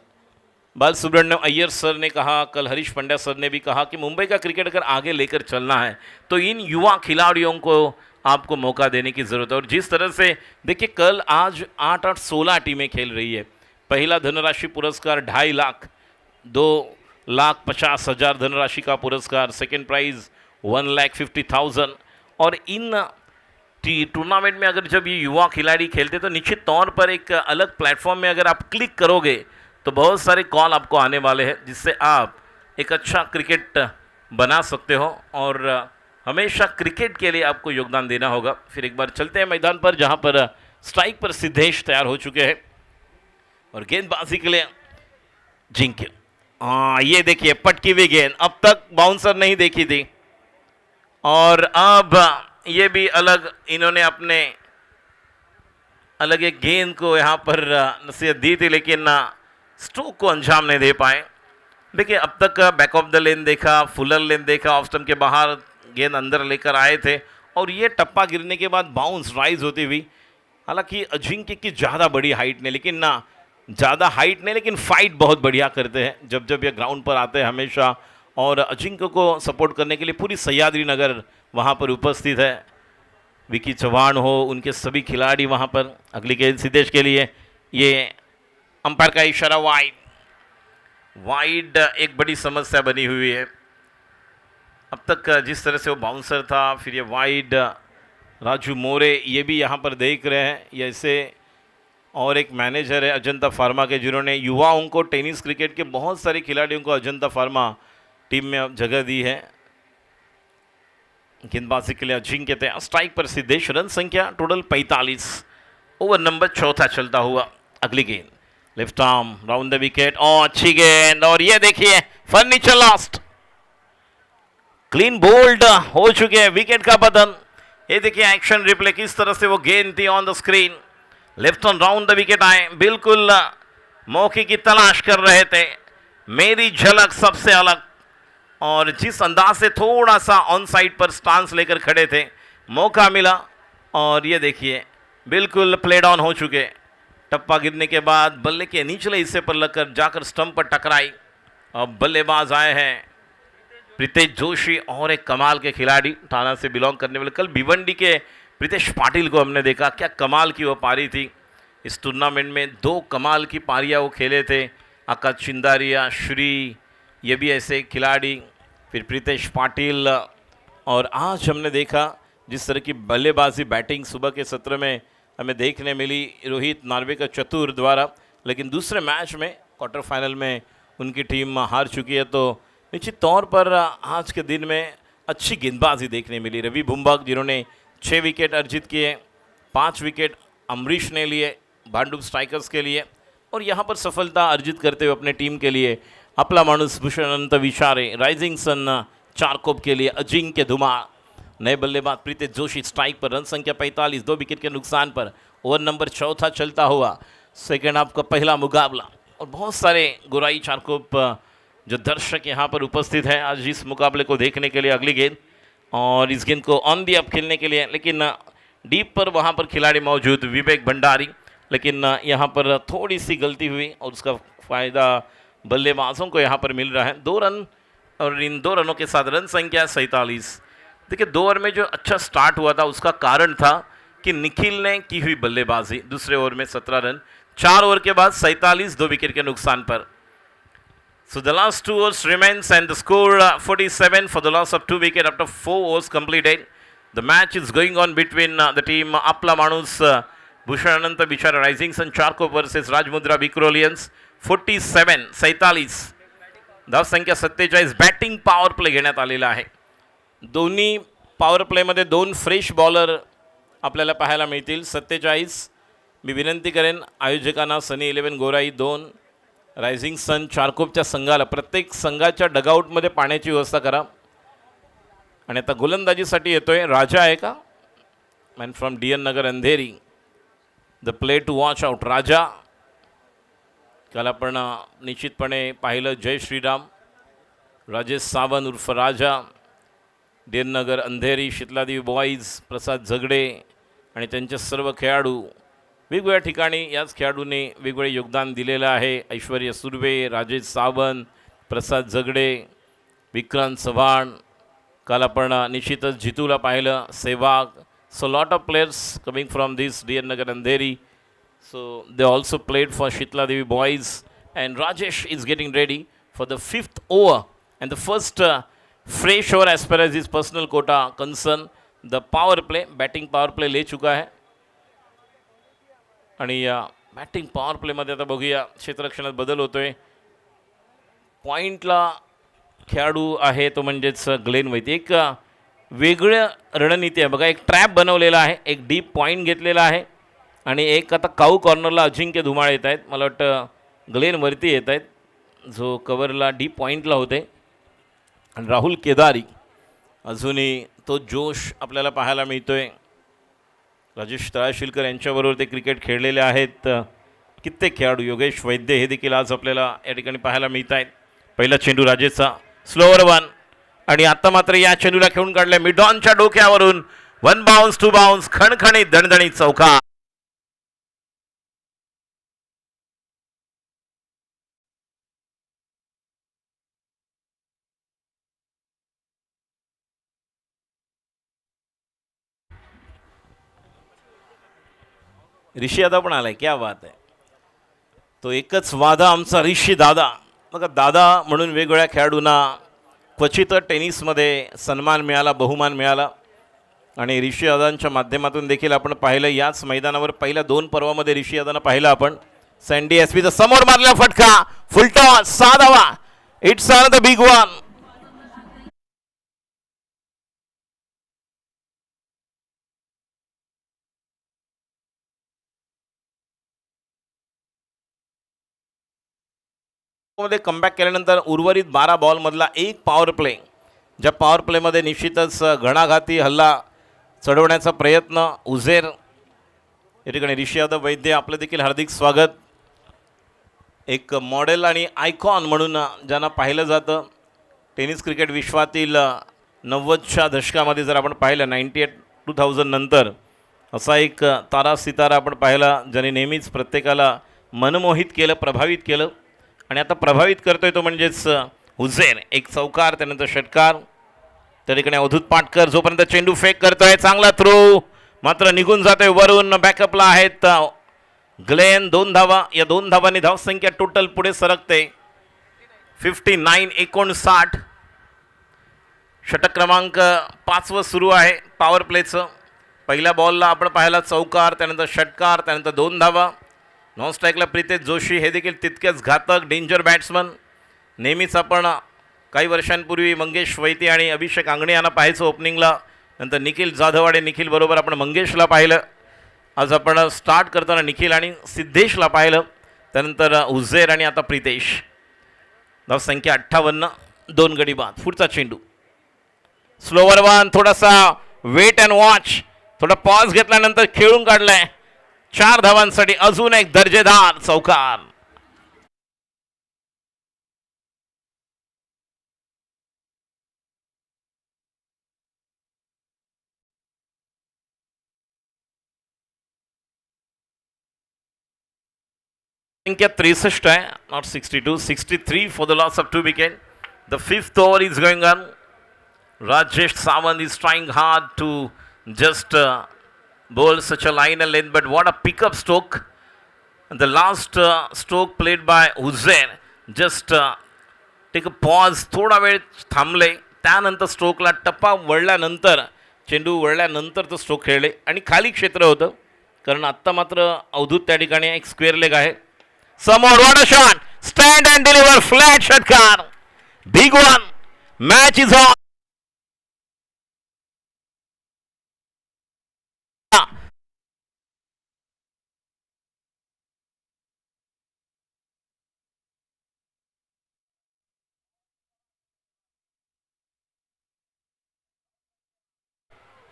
बाल सुब्रह्मण्यम अय्यर सर ने कहा, कल हरीश पंड्या सर ने भी कहा कि मुंबई का क्रिकेट अगर आगे लेकर चलना है तो इन युवा खिलाड़ियों को आपको मौका देने की ज़रूरत है। और जिस तरह से देखिए कल आज 8-8-16 टीमें खेल रही है। पहला धनराशि पुरस्कार 2.5 लाख, 2,50,000 धनराशि का पुरस्कार, सेकेंड प्राइज़ 1,50,000। और इन टूर्नामेंट में अगर जब ये युवा खिलाड़ी खेलते तो निश्चित तौर पर एक अलग प्लेटफॉर्म में अगर आप क्लिक करोगे तो बहुत सारे कॉल आपको आने वाले हैं जिससे आप एक अच्छा क्रिकेट बना सकते हो और हमेशा क्रिकेट के लिए आपको योगदान देना होगा। फिर एक बार चलते हैं मैदान पर जहां पर स्ट्राइक पर सिद्धेश तैयार हो चुके हैं और गेंदबाजी के लिए जिंक्य हाँ, ये देखिए पटकी हुई गेंद, अब तक बाउंसर नहीं देखी थी और अब ये भी अलग इन्होंने अपने अलग एक गेंद को यहाँ पर नसीहत दी थी, लेकिन स्ट्रोक को अंजाम नहीं दे पाए। देखिए अब तक बैक ऑफ द लेन देखा, फुलर लेन देखा, ऑफ स्टंप के बाहर गेंद अंदर लेकर आए थे और ये टप्पा गिरने के बाद बाउंस राइज होती हुई, हालांकि अजिंक्य की ज़्यादा बड़ी हाइट नहीं, लेकिन ना ज़्यादा हाइट नहीं, लेकिन फाइट बहुत बढ़िया करते हैं जब जब ये ग्राउंड पर आते हैं हमेशा। और अजिंक्य को सपोर्ट करने के लिए पूरी सह्याद्री नगर वहाँ पर उपस्थित है। विकी चौहान हो, उनके सभी खिलाड़ी वहाँ पर। अगली गेंद सिद्धेश के लिए, ये अंपायर का इशारा वाइड। वाइड एक बड़ी समस्या बनी हुई है। अब तक जिस तरह से वो बाउंसर था, फिर ये वाइड। राजू मोरे ये भी यहाँ पर देख रहे हैं, ये ऐसे। और एक मैनेजर है अजंता फार्मा के, जिन्होंने युवाओं को, टेनिस क्रिकेट के बहुत सारे खिलाड़ियों को अजंता फार्मा टीम में जगह दी है। गेंदबाजी के लिए अजिंक्य थे, स्ट्राइक पर सिद्धेश। रन संख्या टोटल 45। ओवर नंबर चौथा चलता हुआ। अगली गेंद left arm round the wicket, और अच्छी गेंद, और ये देखिए फर्नीचर लास्ट। क्लीन बोल्ड हो चुके हैं, विकेट का बदन। ये देखिए एक्शन रिप्ले, किस तरह से वो गेंद थी on the screen. Left on round the wicket आए, बिल्कुल मौके की तलाश कर रहे थे। मेरी झलक सबसे अलग, और जिस अंदाज से थोड़ा सा ऑन साइड पर स्टांस लेकर खड़े थे, मौका मिला। और ये देखिए बिल्कुल प्लेड ऑन हो चुके। टप्पा गिरने के बाद बल्ले के निचले हिस्से पर लगकर जाकर स्टंप पर टकराई। अब बल्लेबाज आए हैं प्रीतेश जोशी, और एक कमाल के खिलाड़ी थाना से बिलोंग करने वाले। कल भिवंडी के प्रीतेश पाटिल को हमने देखा, क्या कमाल की वो पारी थी। इस टूर्नामेंट में 2 कमाल की पारियां वो खेले थे। आकाश चिंदारिया, श्री, ये भी ऐसे खिलाड़ी, फिर प्रीतेश पाटिल। और आज हमने देखा जिस तरह की बल्लेबाजी, बैटिंग सुबह के सत्र में हमें देखने मिली रोहित नार्वेकर चतुर द्वारा, लेकिन दूसरे मैच में क्वार्टर फाइनल में उनकी टीम हार चुकी है। तो निश्चित तौर पर आज के दिन में अच्छी गेंदबाजी देखने मिली। रवि बुम्बक जिन्होंने 6 विकेट अर्जित किए, 5 विकेट अमरीश ने लिए भांडुप स्ट्राइकर्स के लिए, और यहाँ पर सफलता अर्जित करते हुए अपने टीम के लिए आपला माणूस भूषण अनंत विचारे, राइजिंग सन चारकोप के लिए अजिंक्य धुमाल, नए बल्लेबाज प्रीतेश जोशी स्ट्राइक पर। रन संख्या 45, 2 विकेट के नुकसान पर। ओवर नंबर चौथा चलता हुआ। सेकेंड हाफ का पहला मुकाबला, और बहुत सारे गोराई चारकोप जो दर्शक यहाँ पर उपस्थित हैं आज इस मुकाबले को देखने के लिए। अगली गेंद, और इस गेंद को ऑन दी अप खेलने के लिए, लेकिन डीप पर वहाँ पर खिलाड़ी मौजूद विवेक भंडारी, लेकिन यहाँ पर थोड़ी सी गलती हुई और उसका फ़ायदा बल्लेबाजों को यहाँ पर मिल रहा है। 2 रन, और इन 2 रनों के साथ रन संख्या 47। देखिए 2 ओवर में जो अच्छा स्टार्ट हुआ था उसका कारण था कि निखिल ने की हुई बल्लेबाजी। दूसरे ओवर में 17 रन, 4 ओवर के बाद 47, 2 विकेट के नुकसान पर। So the last 2 overs remains and the score 47 for the loss of 2 wicket after 4 overs completed. The match is going on between the team Apla Manus Bhushan Ananta Bichara Rising Sun Charkop versus Rajmundra Vikrolians. 47 धाव संख्या 47. Batting power play घेण्यात आलेला आहे. दोन्ही power प्लेमध्ये 2 fresh bowler आपल्याला पाहायला मिळतील. 47. मी विनंती करेन आयोजकांना सनी 11 गोराई 2 रायझिंग सन चारकोपच्या संघाला प्रत्येक संघाच्या डगआउटमध्ये पाण्याची व्यवस्था करा. आणि आता गोलंदाजीसाठी येतोय राजा आहे का, man from DN Nagar Andheri. The play to watch out Raja. काल आपण निश्चितपणे पाहिलं जय श्रीराम, राजेश सावंत उर्फ राजा, DN नगर अंधेरी, शीतलादेवी बॉईज, प्रसाद झगडे आणि त्यांचे सर्व खेळाडू. वेगवेगळ्या ठिकाणी याच खेळाडूंनी वेगवेगळे योगदान दिलेलं आहे. ऐश्वर्य सुर्वे, राजेश सावंत, प्रसाद झगडे, विक्रांत चव्हाण. काल आपण निश्चितच जितूला पाहिलं, Sehwag. So lot of players coming from this DN Nagar Andheri. So they also played for Shitla Devi boys, and Rajesh is getting ready for the 5th over and the first fresh over as far as his personal quota concerned. The power play, batting power play ले चुका है. आणि batting power प्लेमध्ये आता बघूया क्षेत्ररक्षणात बदल होतोय. पॉईंटला खेळाडू आहे तो म्हणजेच ग्लेन वैती. एक वेगळं रणनीती आहे बघा, एक ट्रॅप बनवलेला आहे, एक डीप पॉईंट घेतलेला आहे, आणि एक आता काऊ कॉर्नरला अजिंक्य धुमाळ येत आहेत. मला वाटतं ग्लेन वरती येत आहेत. जो कव्हरला डी पॉईंटला होते, आणि राहुल केदारी अजूनही तो जोश आपल्याला पाहायला मिळतोय. राजेश तळाशिलकर यांच्याबरोबर ते क्रिकेट खेळलेले आहेत. कित्येक खेळाडू, योगेश वैद्य हे देखील आज आपल्याला या ठिकाणी पाहायला मिळत आहेत. पहिला चेंडू राजेशचा, स्लोअर वन, आणि आता मात्र या चेंडूला खेळून काढल्या मिडॉनच्या डोक्यावरून. वन बाउन्स, टू बाउन्स, खणखणीत दणदणीत चौका. ऋषी दादा पण आलाय, क्या बात आहे. तो एकच वादा आमचा ऋषी दादा. बघा, दादा म्हणून वेगवेगळ्या खेळाडूंना क्वचित टेनिसमध्ये सन्मान मिळाला, बहुमान मिळाला, आणि ऋषी दादांच्या माध्यमातून देखील आपण पाहिलं. याच मैदानावर पहिल्या 2 पर्वामध्ये ऋषी दादांना पाहिलं आपण. सँडी एसपीचा समोर मारला फटका, फुलटॉस, 6 धावा. It's another big one. मध्ये कमबॅक केल्यानंतर उर्वरित 12 बॉलमधला एक पॉवर प्ले, ज्या पॉवर प्लेमध्ये निश्चितच घणाघाती हल्ला चढवण्याचा प्रयत्न. उझेर या ठिकाणी ऋषी यादव वैद्य, आपलं देखील हार्दिक स्वागत. एक मॉडेल आणि आयकॉन म्हणून ज्यांना पाहिलं जातं टेनिस क्रिकेट विश्वातील 90च्या दशकामध्ये, जर आपण पाहिलं 98-2000 नंतर, असा एक तारा सितारा आपण पाहिला ज्याने नेहमीच प्रत्येकाला मनमोहित केलं, प्रभावित केलं. आणि आता प्रभावित करतोय तो म्हणजेच हुझेर. एक चौकार, त्यानंतर षटकार. त्या ठिकाणी अवधूत पाटकर जोपर्यंत चेंडू फेक करतोय, चांगला थ्रो मात्र निघून जातोय. वरून बॅकअपला आहेत ग्लेन. 2 धावा. या 2 धावांनी धावसंख्या टोटल पुढे सरकते 59-59. षटक क्रमांक 5 सुरू आहे पॉवर प्लेचं. पहिल्या बॉलला आपण पाहिला चौकार, त्यानंतर षटकार, त्यानंतर 2 धावा. नॉन स्ट्राईकला प्रितेश जोशी, हे देखील तितकेच घातक, डेंजर बॅट्समन. नेहमीच आपण काही वर्षांपूर्वी मंगेश वैती आणि अभिषेक आंगणे यांना पाहायचो ओपनिंगला. नंतर निखिल जाधवाडे, निखिल बरोबर आपण मंगेशला पाहिलं. आज आपण स्टार्ट करताना निखिल आणि सिद्धेशला पाहिलं. त्यानंतर उझेर आणि आता प्रितेश. धावसंख्या 58, 2 गडी बाद. पुढचा चेंडू, स्लोवर वन, थोडासा वेट अँड वॉच, थोडा पॉज घेतल्यानंतर खेळून काढलाय. 4 धावांसाठी अजून एक दर्जेदार चौकार. संख्या 63 आहे, not 62. 63 for the loss of 2 wicket. The 5th over is going on. Rajesh Sawant is trying hard to just bowl such a line and length, but what a pickup stroke. And the last stroke played by Uzair, just take a pause, थोडा वेळ थांबले, त्यानंतर स्ट्रोकला टप्पा वळल्यानंतर, चेंडू वळल्यानंतर तो stroke खेळले आणि खाली क्षेत्र होतं. कारण आत्ता मात्र अवधूत त्या ठिकाणी एक स्क्वेअर लेग आहे. समोर what a shot, stand and deliver, flat षटकार, big one. Match is on.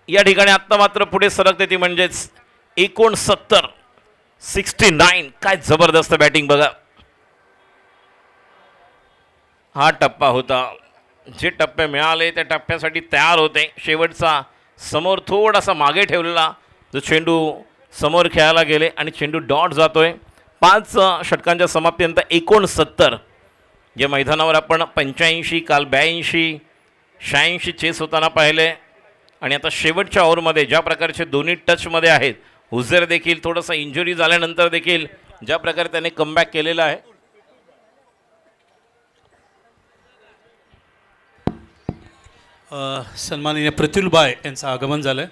या ठिकाणी आत्ता मात्र पुढे सरकते ती म्हणजेच 69. काय जबरदस्त बॅटिंग बघा. हा टप्पा होता, जे टप्पे मिळाले त्या टप्प्यासाठी तयार होते. शेवटचा समोर थोडासा मागे ठेवलेला जो चेंडू समोर खेळायला गेले आणि चेंडू डॉट जातोय. 5 षटकांच्या समाप्तीनंतर 69. या मैदानावर आपण 85, काल 82, 86 चेस होताना पाहिले. आणि आता शेवटच्या ओव्हरमध्ये ज्या प्रकारचे दोन्ही टचमध्ये आहेत, हुझेर देखील थोडंसं इंजुरी झाल्यानंतर देखील ज्या प्रकारे त्याने कमबॅक केलेला आहे. सन्माननीय प्रतुलभाई यांचं आगमन झालं आहे.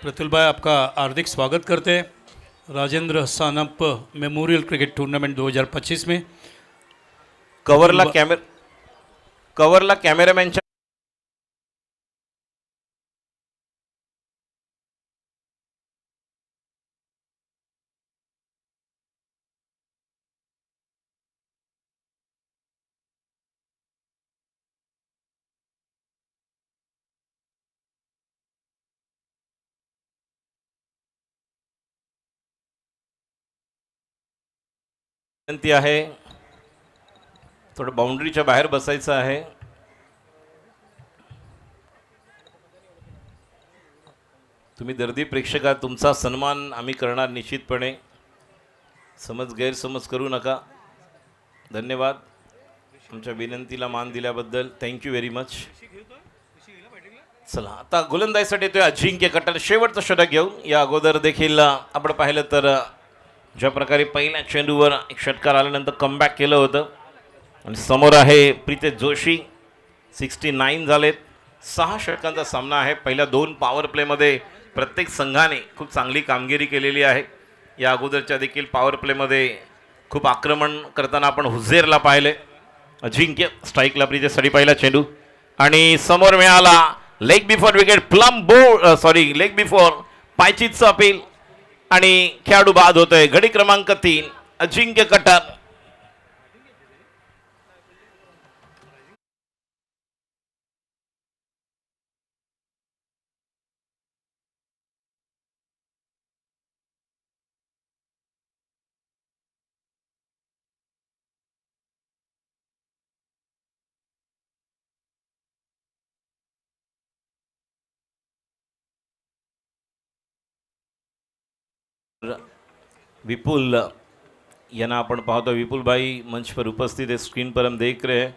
प्रतुलभाई, आपका हार्दिक स्वागत करते हैं Rajendra Sanap memorial cricket tournament 2025 में. कव्हरला कॅमेरामॅनच्या विनंती आहे, थोडं बाउंड्रीच्या बाहेर बसायचं आहे. तुम्ही दर्दी प्रेक्षका, तुमचा सन्मान आम्ही करणार निश्चितपणे. गैरसमज करू नका. धन्यवाद आमच्या विनंतीला मान दिल्याबद्दल. Thank you very much. चला आता गोलंदाजीसाठी येतोय अजिंक्य कटर. शेवटचं षटक घेऊन या अगोदर देखील आपण पाहिलं तर ज्या प्रकारे पहिल्या चेंडूवर एक षटकार आल्यानंतर कमबॅक केलं होतं. आणि समोर आहे प्रीतेश जोशी. 69 झालेत. 6 षटकांचा सामना आहे. पहिल्या 2 पॉवर प्लेमध्ये प्रत्येक संघाने खूप चांगली कामगिरी केलेली आहे. या अगोदरच्या देखील पॉवर प्लेमध्ये खूप आक्रमण करताना आपण हुझेरला पाहिले. अजिंक्य स्ट्राईकला प्रीतेशसाठी पहिला चेंडू आणि समोर मिळाला leg before wicket. Leg before पायचीतचं अपील आणि खेळाडू बाद होतोय. गडी क्रमांक 3 अजिंक्य कटर. विपुल यांना आपण पाहतो. विपुल भाई मंच पर उपस्थित है. स्क्रीन पर हम देख रहे हैं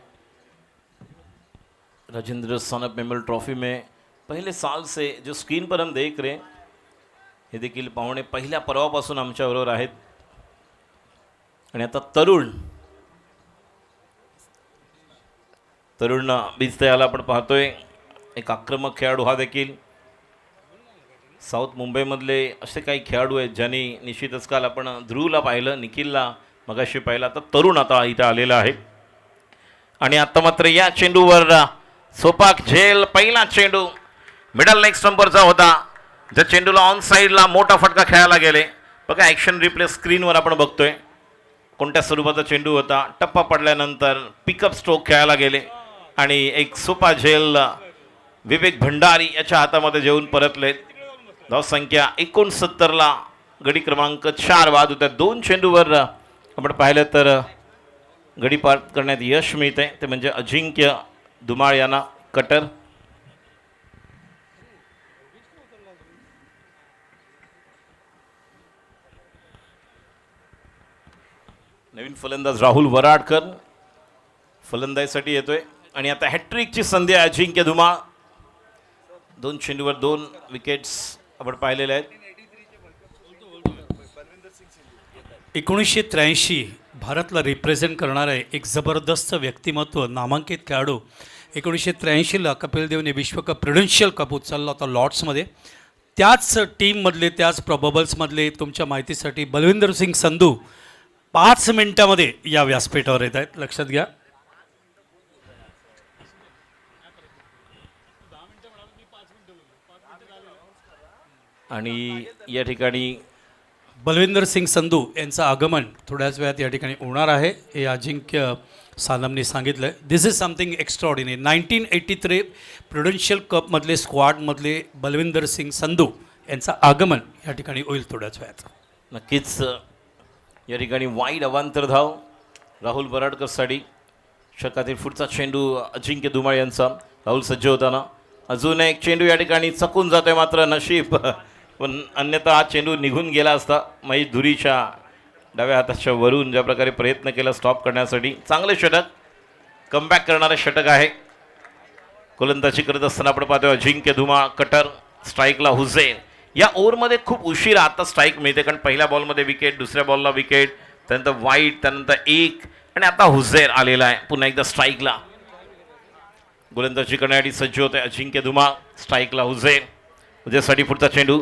राजेंद्र सनप मेमोरियल ट्रॉफी में पहले साल से जो स्क्रीन पर हम देख रहे हैं हे देखील पाहुणे पहिल्या पर्वापासून आमच्याबरोबर आहेत. आणि आता तरुण बिजतयाला आपण पाहतोय. एक आक्रमक खेळाडू हा देखील. साऊथ मुंबईमधले असे काही खेळाडू आहेत ज्यांनी निश्चितच काल आपण ध्रुवला पाहिलं, निखिलला मगाशी पाहिलं. आता तरुण आता इथं आलेला आहे. आणि आता मात्र या चेंडूवर सोपाक झेल. पहिला चेंडू मिडल लेग स्टंपरचा होता. ज्या चेंडूला ऑन साईडला मोठा फटका खेळायला गेले. बघा ॲक्शन रिप्ले स्क्रीनवर आपण बघतोय कोणत्या स्वरूपाचा चेंडू होता. टप्पा पडल्यानंतर पिकअप स्ट्रोक खेळायला गेले आणि एक सोपा झेल विवेक भंडारी याच्या हातामध्ये जेवून परतलेत. धावसंख्या 69ला गडी क्रमांक 4 बाद होत्या. 2 चेंडूवर आपण पाहिलं तर गडी पार करण्यात यश मिळते. ते म्हणजे अजिंक्य धुमाळ यांना कटर. नवीन फलंदाज राहुल वराडकर फलंदाजीसाठी येतोय. आणि आता हॅट्रिकची संधी आहे अजिंक्य धुमाळ. 2 चेंडूवर 2 विकेट्स आपण पाहिलेले आहेत. 1983 भारतला रिप्रेझेंट करणारे एक जबरदस्त व्यक्तिमत्व, नामांकित खेळाडू. 1983ला कपिल देवने विश्वकप प्रुडेन्शियल कप उचलला होता लॉर्ड्समध्ये. त्याच टीममधले, त्याच प्रोबेबल्समधले तुमच्या माहितीसाठी बलविंदर सिंग संधू 5 मिनिटामध्ये या व्यासपीठावर येत आहेत. लक्षात घ्या. आणि या ठिकाणी बलविंदर सिंग संधू यांचं आगमन थोड्याच वेळात या ठिकाणी होणार आहे हे अजिंक्य सानमने सांगितलं आहे. This is something extraordinary. 1983 Prudential कपमधले स्क्वॉडमधले बलविंदर सिंग संधू यांचं आगमन या ठिकाणी होईल थोड्याच वेळात. नक्कीच या ठिकाणी वाईड अवांतर धाव राहुल बराडकरसाठी. षटकातील पुढचा चेंडू अजिंक्य धुमाळ यांचा. राहुल सज्ज होताना अजून एक चेंडू या ठिकाणी चकून जातोय. मात्र नशीब, पण अन्यथा हा चेंडू निघून गेला असता. महेश धुरीच्या डाव्या हाताच्या वरून ज्या प्रकारे प्रयत्न केला स्टॉप करण्यासाठी. चांगले षटक, कमबॅक करणारे षटक आहे. गोलंदाजी करत असताना आपण पाहतोय अजिंक्य धुमाळ कटर. स्ट्राईकला हुसेन. या ओव्हरमध्ये खूप उशिरा आता स्ट्राईक मिळते, कारण पहिल्या बॉलमध्ये विकेट, दुसऱ्या बॉलला विकेट, त्यानंतर वाईट, त्यानंतर 1 आणि आता हुसेन आलेला आहे पुन्हा एकदा स्ट्राईकला. गोलंदाजी करण्यासाठी सज्ज होते अजिंक्य धुमाळ. स्ट्राईकला हुसेन. उद्यासाठी पुढचा चेंडू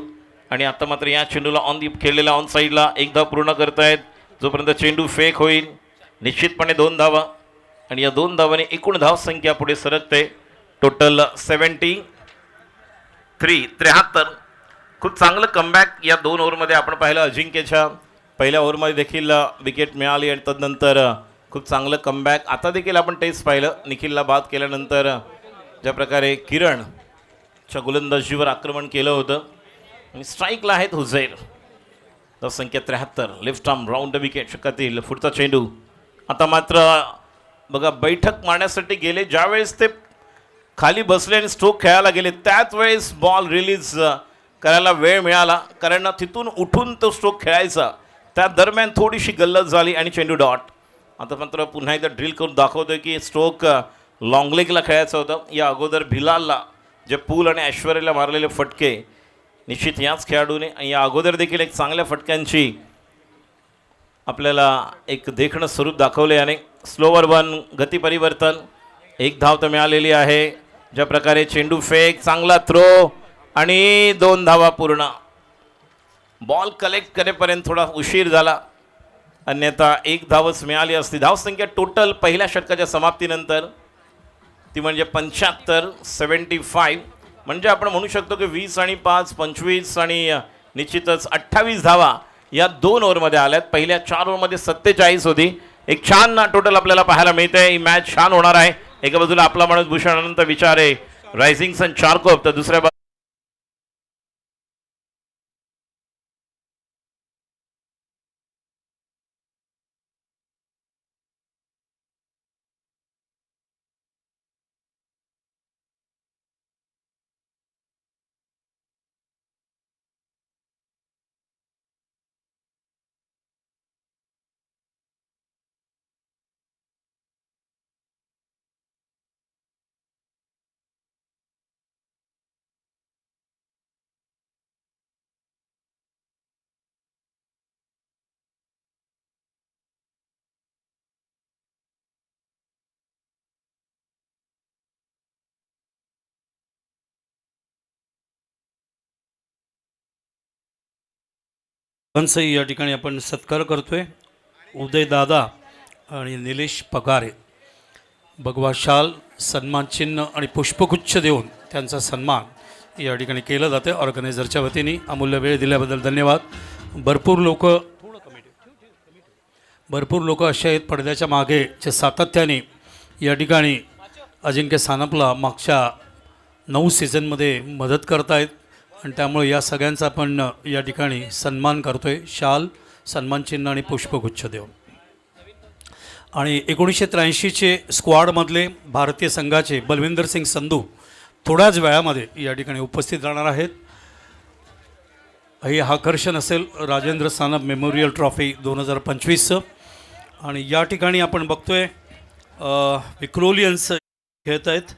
आणि आता मात्र या चेंडूला खेळलेला ऑन साईडला 1 धाव पूर्ण करतायत. जोपर्यंत चेंडू फेक होईल निश्चितपणे 2 धावा आणि या 2 धावांनी एकूण धावसंख्या पुढे सरकते. टोटल 73. खूप चांगलं कमबॅक या 2 ओव्हरमध्ये आपण पाहिलं. अजिंक्यच्या पहिल्या ओव्हरमध्ये देखील विकेट मिळाली आणि तदनंतर खूप चांगलं कमबॅक. आता देखील आपण टेस्ट पाहिलं. निखिलला बाद केल्यानंतर ज्या प्रकारे किरणच्या गोलंदाजीवर आक्रमण केलं होतं. आणि स्ट्राईकला आहेत हुझैर. धावसंख्या 73. लेफ्ट आर्म राऊंड विकेट षटकातील पुढचा चेंडू. आता मात्र बघा बैठक मारण्यासाठी गेले, ज्यावेळेस ते खाली बसले आणि स्ट्रोक खेळायला गेले त्याच वेळेस बॉल रिलीज करायला वेळ मिळाला, कारण तिथून उठून तो स्ट्रोक खेळायचा. त्या दरम्यान थोडीशी गल्लत झाली आणि चेंडू डॉट. आता मात्र पुन्हा एकदा ड्रिल करून दाखवतोय की स्ट्रोक लॉंग लेगला खेळायचं होतं. या अगोदर भिलालला जे पूल आणि ऐश्वर्याला मारलेले फटके निश्चित याच खेळाडूने या अगोदर देखील एक चांगल्या फटक्यांची आपल्याला एक देखणं स्वरूप दाखवले. आणि स्लोवर वन गती परिवर्तन, एक धाव तर मिळालेली आहे. ज्या प्रकारे चेंडू फेक, चांगला थ्रो आणि 2 धावा पूर्ण. बॉल कलेक्ट करेपर्यंत थोडा उशीर झाला, अन्यथा 1 धावच मिळाली असती. धावसंख्या टोटल पहिल्या षटकाच्या समाप्तीनंतर ती म्हणजे 75 म्हणजे आपण म्हणू शकतो की 20 आणि 5 25 आणि निश्चितच 28 धावा या 2 ओव्हरमध्ये आल्यात. पहिल्या 4 ओव्हरमध्ये 47 होती. एक छान टोटल आपल्याला पाहायला मिळते. ही मॅच छान होणार आहे. एका बाजूला आपला माणूस भूषण अनंत विचारे, रायझिंग सन चारकोप, तर दुसऱ्या हंसही या ठिकाणी आपण सत्कार करतोय. उदय दादा आणि निलेश पगारे भगवा शाल, सन्मान चिन्ह आणि पुष्पगुच्छ देऊन त्यांचा सन्मान या ठिकाणी केलं जातं ऑर्गनायझरच्या वतीने. अमूल्य वेळ दिल्याबद्दल धन्यवाद. भरपूर लोक असे आहेत पडद्याच्या मागे जे सातत्याने या ठिकाणी अजिंक्य सानपला मागच्या 9 सीझनमध्ये मदत करतायत आणि त्यामुळे या सगळ्यांचा आपण या ठिकाणी सन्मान करतोय. शाल, सन्मान चिन्ह आणि पुष्पगुच्छ देऊन. आणि 1983चे स्क्वॉडमधले भारतीय संघाचे बलविंदर सिंग संधू थोड्याच वेळामध्ये या ठिकाणी उपस्थित राहणार आहेत. हे आकर्षण असेल राजेंद्र सानप मेमोरियल ट्रॉफी 2025चं. आणि या ठिकाणी आपण बघतोय विक्रोलियन्स खेळत आहेत.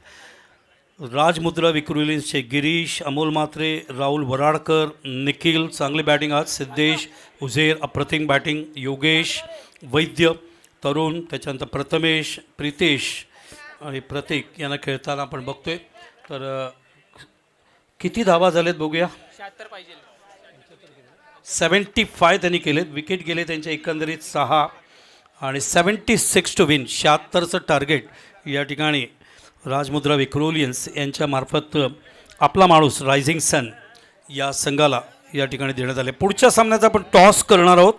राजमुद्रा विक्रोलियन्सचे गिरीश, अमोल म्हात्रे, राहुल वराडकर, निखिल चांगली बॅटिंग आज, सिद्धेश, उझेर अप्रतिम बॅटिंग, योगेश, वैद्य, तरुण, त्याच्यानंतर प्रथमेश, प्रितेश आणि प्रतीक यांना खेळताना आपण बघतोय. तर किती धावा झालेत बघूया. 75 त्यांनी केलेत. विकेट गेले त्यांच्या एकंदरीत 6 आणि 76 टू विन, 76चं टार्गेट या ठिकाणी राजमुद्रा विक्रोलियन्स यांच्यामार्फत आपला माणूस रायझिंग सन या संघाला या ठिकाणी देण्यात आले. पुढच्या सामन्याचा आपण टॉस करणार आहोत.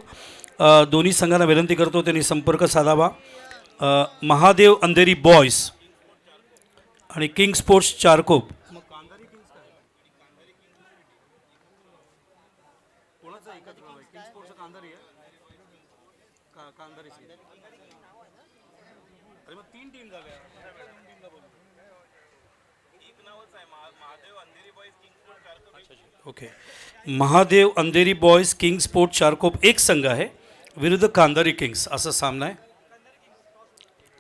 दोन्ही संघांना विनंती करतो त्यांनी संपर्क साधावा. महादेव अंधेरी बॉयज आणि king sports Charkop. Okay, Mahadev Andheri boys king sport Charkop एक संघ आहे विरुद्ध कांधारी किंग्स असा सामना आहे.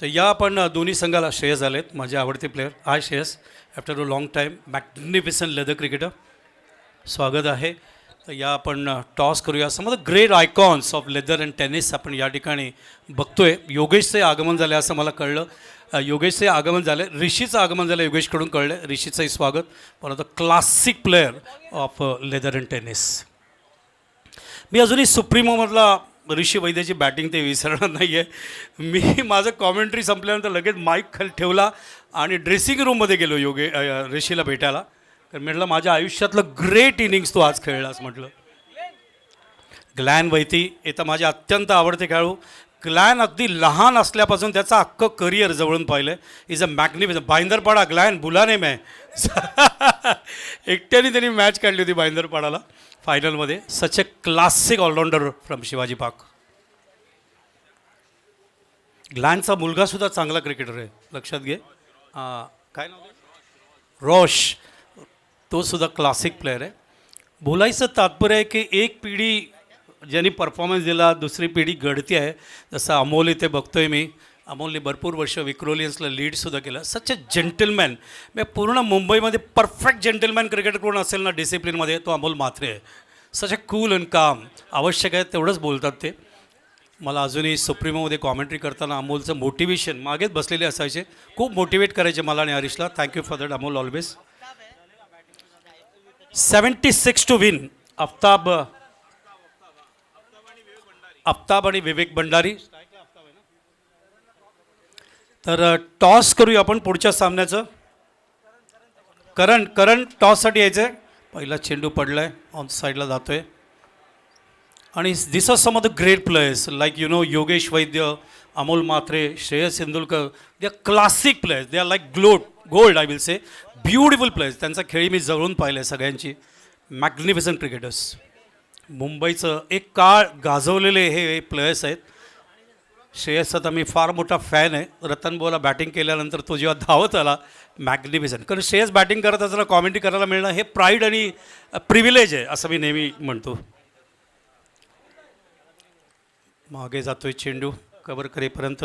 तर या आपण दोन्ही संघाला श्रेयस झालेत. माझे आवडते player. High Shreyas, after a long time magnificent leather cricketer, स्वागत आहे. तर या आपण टॉस करूया. समजा great icons of leather and tennis आपण या ठिकाणी बघतोय. योगेशचे आगमन झाले असं मला कळलं. योगेशचे आगमन झाले, ऋषीचं आगमन झालं योगेशकडून कळलं. ऋषीचंही स्वागत. परंतु classic player of leather and tennis. मी अजूनही सुप्रीमोमधला ऋषी वैद्याची बॅटिंग ते विसरणार नाही आहे. मी माझं कॉमेंट्री संपल्यानंतर लगेच माईक खाली ठेवला आणि ड्रेसिंग रूममध्ये गेलो ऋषीला भेटायला. तर म्हटलं माझ्या आयुष्यातलं ग्रेट इनिंग्स तू आज खेळलास म्हटलं. ग्लॅन वैती येतं माझे अत्यंत आवडते खेळाडू. ग्लॅन अगदी लहान असल्यापासून त्याचं अख्खं करिअर जवळून पाहिलं. Is a magnificent. Bandarpada Glen बुलाने मैं एकट्याने त्यांनी मॅच काढली होती बांदरपाडाला फायनलमध्ये. Such a classic all-rounder from Shivaji park. ग्लॅनचा मुलगासुद्धा चांगला क्रिकेटर आहे, लक्षात घे. काय नाव आहे? रोश. तो सुद्धा क्लासिक प्लेअर आहे. बोलायचं तात्पर्य आहे की एक पिढी ज्यांनी परफॉर्मन्स दिला, दुसरी पिढी घडती आहे. जसं अमोल इथे बघतोय मी. अमोलने भरपूर वर्ष विक्रोलियन्सला लीडसुद्धा केलं. सच ए जेंटलमॅन. म्हणजे पूर्ण मुंबईमध्ये परफेक्ट जेंटलमॅन क्रिकेटर कोण असेल ना डिसिप्लिनमध्ये, तो अमोल म्हात्रे आहे. सच ए कूल अँड काम. आवश्यक आहे तेवढंच बोलतात ते. मला अजूनही सुप्रीमोमध्ये कॉमेंट्री करताना अमोलचं मोटिवेशन, मागेच बसलेले असायचे, खूप मोटिवेट करायचे मला आणि हरीशला. Thank you for that Amol always. 76 to win. Aftab आणि विवेक भंडारी. तर टॉस करूया आपण पुढच्या सामन्याचं. करण टॉससाठी यायचं आहे. पहिला चेंडू पडलाय, ऑन साईडला जातोय. आणि this are some of the great players like Yogesh Vaidya, Amol Mhatre, Shreyas Tendulkar. They are classic players. They are like gold I will say. Beautiful players. त्यांचा खेळी मी जवळून पाहिलं आहे सगळ्यांची. Magnificent cricketers. मुंबईचं एक काळ गाजवलेले हे प्लेयर्स आहेत. श्रेयसचा तर मी फार मोठा फॅन आहे. रतन बोला बॅटिंग केल्यानंतर तो जेव्हा धावत आला, मॅग्निफिसंट. कारण श्रेयस बॅटिंग करत असताना कॉमेंट्री करायला मिळणं हे प्राईड आणि प्रिव्हिलेज आहे असं मी नेहमी म्हणतो. मागे जातोय चेंडू कव्हर करेपर्यंत.